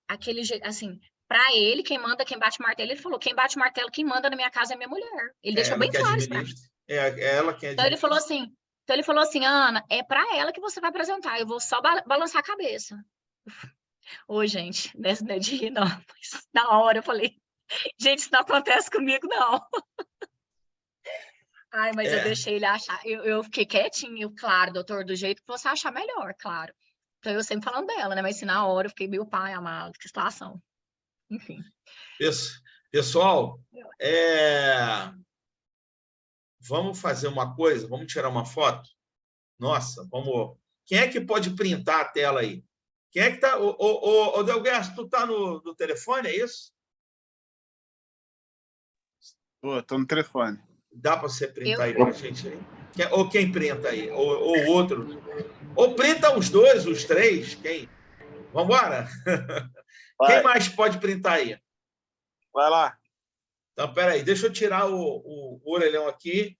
aquele jeito, assim, para ele, quem manda, quem bate martelo, ele falou, quem bate martelo, quem manda na minha casa é minha mulher. Ele deixou bem claro isso. É ela quem Então ele falou assim, Ana, é para ela que você vai apresentar, eu vou só balançar a cabeça. Oi, gente, não é de rir, não. Mas na hora eu falei, gente, isso não acontece comigo, não. Ai, mas eu deixei ele achar. Eu fiquei quietinho, claro, doutor, do jeito que você achar melhor, claro. Então eu sempre falando dela, né? Mas se na hora eu fiquei, meu pai amado, que situação. Enfim. Pessoal, vamos fazer uma coisa, vamos tirar uma foto? Nossa, vamos. Quem é que pode printar a tela aí? Quem é que está. Ô, Delguercio, tu está no telefone, é isso? Estou no telefone. Dá para você printar aí para a gente aí? Ou quem printa aí? Ou outro? Ou printa os dois, os três? Quem? Vamos embora? Quem mais pode printar aí? Vai lá. Então, peraí, deixa eu tirar o orelhão aqui.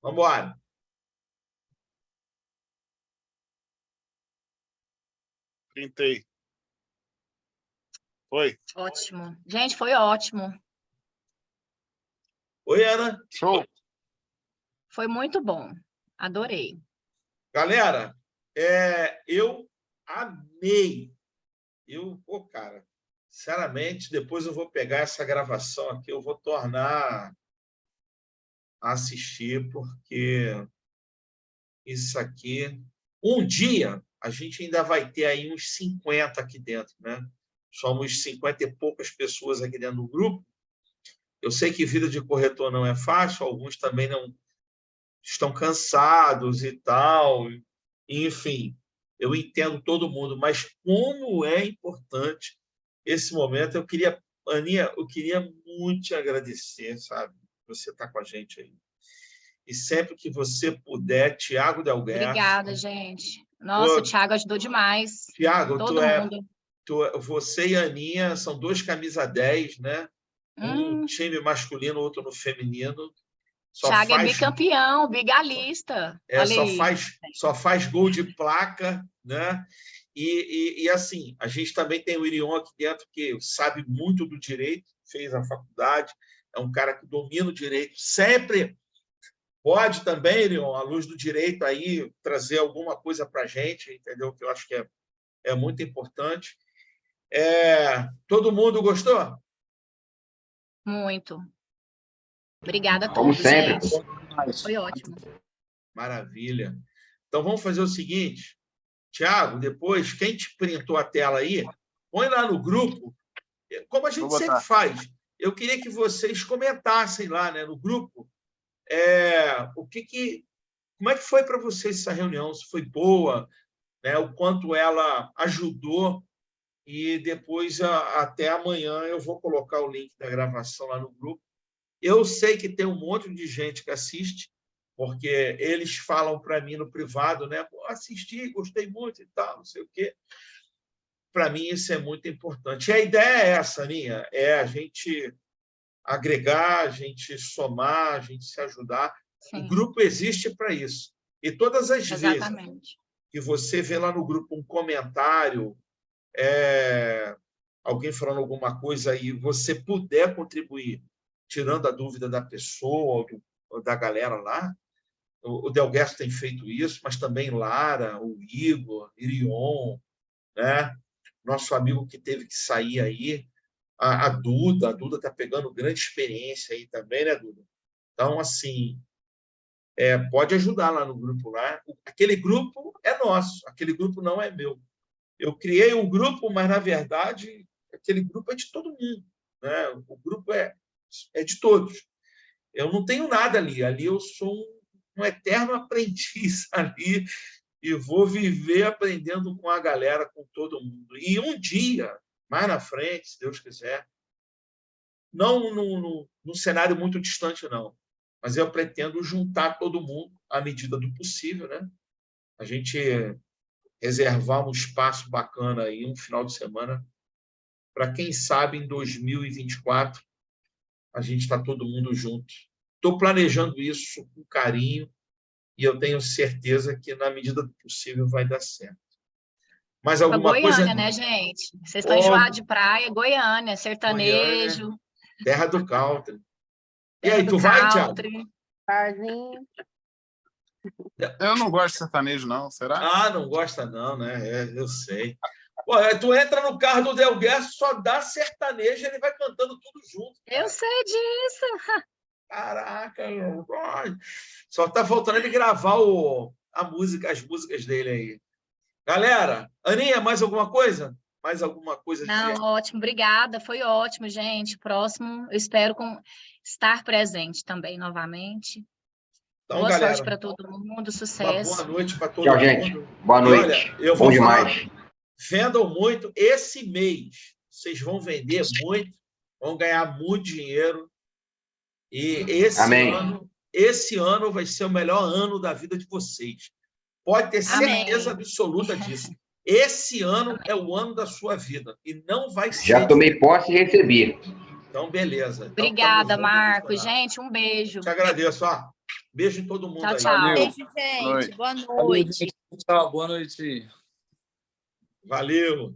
Vamos embora. Printei. Foi? Ótimo. Gente, foi ótimo. Oi, Ana. Show. Foi muito bom. Adorei. Galera, eu amei. Cara, sinceramente, depois eu vou pegar essa gravação aqui, eu vou tornar a assistir, porque isso aqui... Um dia, a gente ainda vai ter aí uns 50 aqui dentro, né? Somos 50 e poucas pessoas aqui dentro do grupo. Eu sei que vida de corretor não é fácil, alguns também não estão cansados e tal. Enfim, eu entendo todo mundo, mas como é importante esse momento. Aninha, eu queria muito te agradecer, sabe? Você está com a gente aí. E sempre que você puder, Tiago Delguercio. Obrigada, gente. Nossa, o Tiago ajudou demais. Tiago, todo mundo. Você e a Aninha são dois camisa 10, né? Um time masculino, outro no feminino. Tiago é bicampeão, bigalista. Só faz gol de placa, né? E assim, a gente também tem o Irion aqui dentro, que sabe muito do direito, fez a faculdade, é um cara que domina o direito, sempre pode também, Irion, à luz do direito, aí trazer alguma coisa para a gente, entendeu? Que eu acho que é muito importante. Todo mundo gostou? Muito. Obrigada a todos, Como sempre. gente. Foi ótimo. Maravilha. Então, vamos fazer o seguinte. Tiago, depois, quem te printou a tela aí, põe lá no grupo, como a gente sempre faz. Eu queria que vocês comentassem lá, né, no grupo o que Como é que foi para vocês essa reunião? Se foi boa, né? O quanto ela ajudou? E depois, até amanhã, eu vou colocar o link da gravação lá no grupo. Eu sei que tem um monte de gente que assiste, porque eles falam para mim no privado, né? Pô, assisti, gostei muito e tal, não sei o quê. Para mim, isso é muito importante. E a ideia é essa, Aninha, é a gente agregar, a gente somar, a gente se ajudar. Sim. O grupo existe para isso. E todas as Exatamente. vezes que você vê lá no grupo um comentário, alguém falando alguma coisa e você puder contribuir, tirando a dúvida da pessoa ou da galera lá, o Delguercio tem feito isso, mas também Lara, o Igor, Irion, né? Nosso amigo que teve que sair aí, a Duda está pegando grande experiência aí também, né, Duda? Então, assim, pode ajudar lá no grupo lá. Aquele grupo é nosso, aquele grupo não é meu. Eu criei um grupo, mas, na verdade, aquele grupo é de todo mundo, né? O grupo é de todos. Eu não tenho nada ali. Ali eu sou um eterno aprendiz ali e vou viver aprendendo com a galera, com todo mundo. E um dia, mais na frente, se Deus quiser, não num cenário muito distante, não, mas eu pretendo juntar todo mundo à medida do possível, né? A gente reservar um espaço bacana aí, um final de semana, para quem sabe em 2024 a gente está todo mundo junto. Estou planejando isso com carinho e eu tenho certeza que, na medida do possível, vai dar certo. Mais alguma Goiânia, coisa? né, gente? Vocês estão enjoados de praia, Goiânia, sertanejo. Goiânia, terra do country. E aí, tu vai, Thiago? Barzinho. Eu não gosto de sertanejo, não. Será? Ah, não gosta não, né? Eu sei. Pô, tu entra no carro do Delguercio, só dá sertanejo, ele vai cantando tudo junto. Cara. Eu sei disso. Caraca, só está faltando ele gravar as músicas dele aí. Galera, Aninha, mais alguma coisa? Mais alguma coisa? Não, ótimo, obrigada, foi ótimo, gente. Próximo, eu espero estar presente também novamente. Então, boa galera, sorte para todo mundo, sucesso. Uma boa noite para todo mundo. Tchau, gente. Boa noite. Olha, eu vou demais. Vendam muito. Esse mês, vocês vão vender muito, vão ganhar muito dinheiro. E esse ano vai ser o melhor ano da vida de vocês. Pode ter certeza absoluta disso. Esse ano é o ano da sua vida. E não vai ser... Já tomei posse e recebi. Então, beleza. Então, obrigada, Marcos. Gente, um beijo. Te agradeço. Beijo em todo mundo tchau, aí. Tchau. Beijo, gente. Boa noite. Tchau, boa noite. Valeu.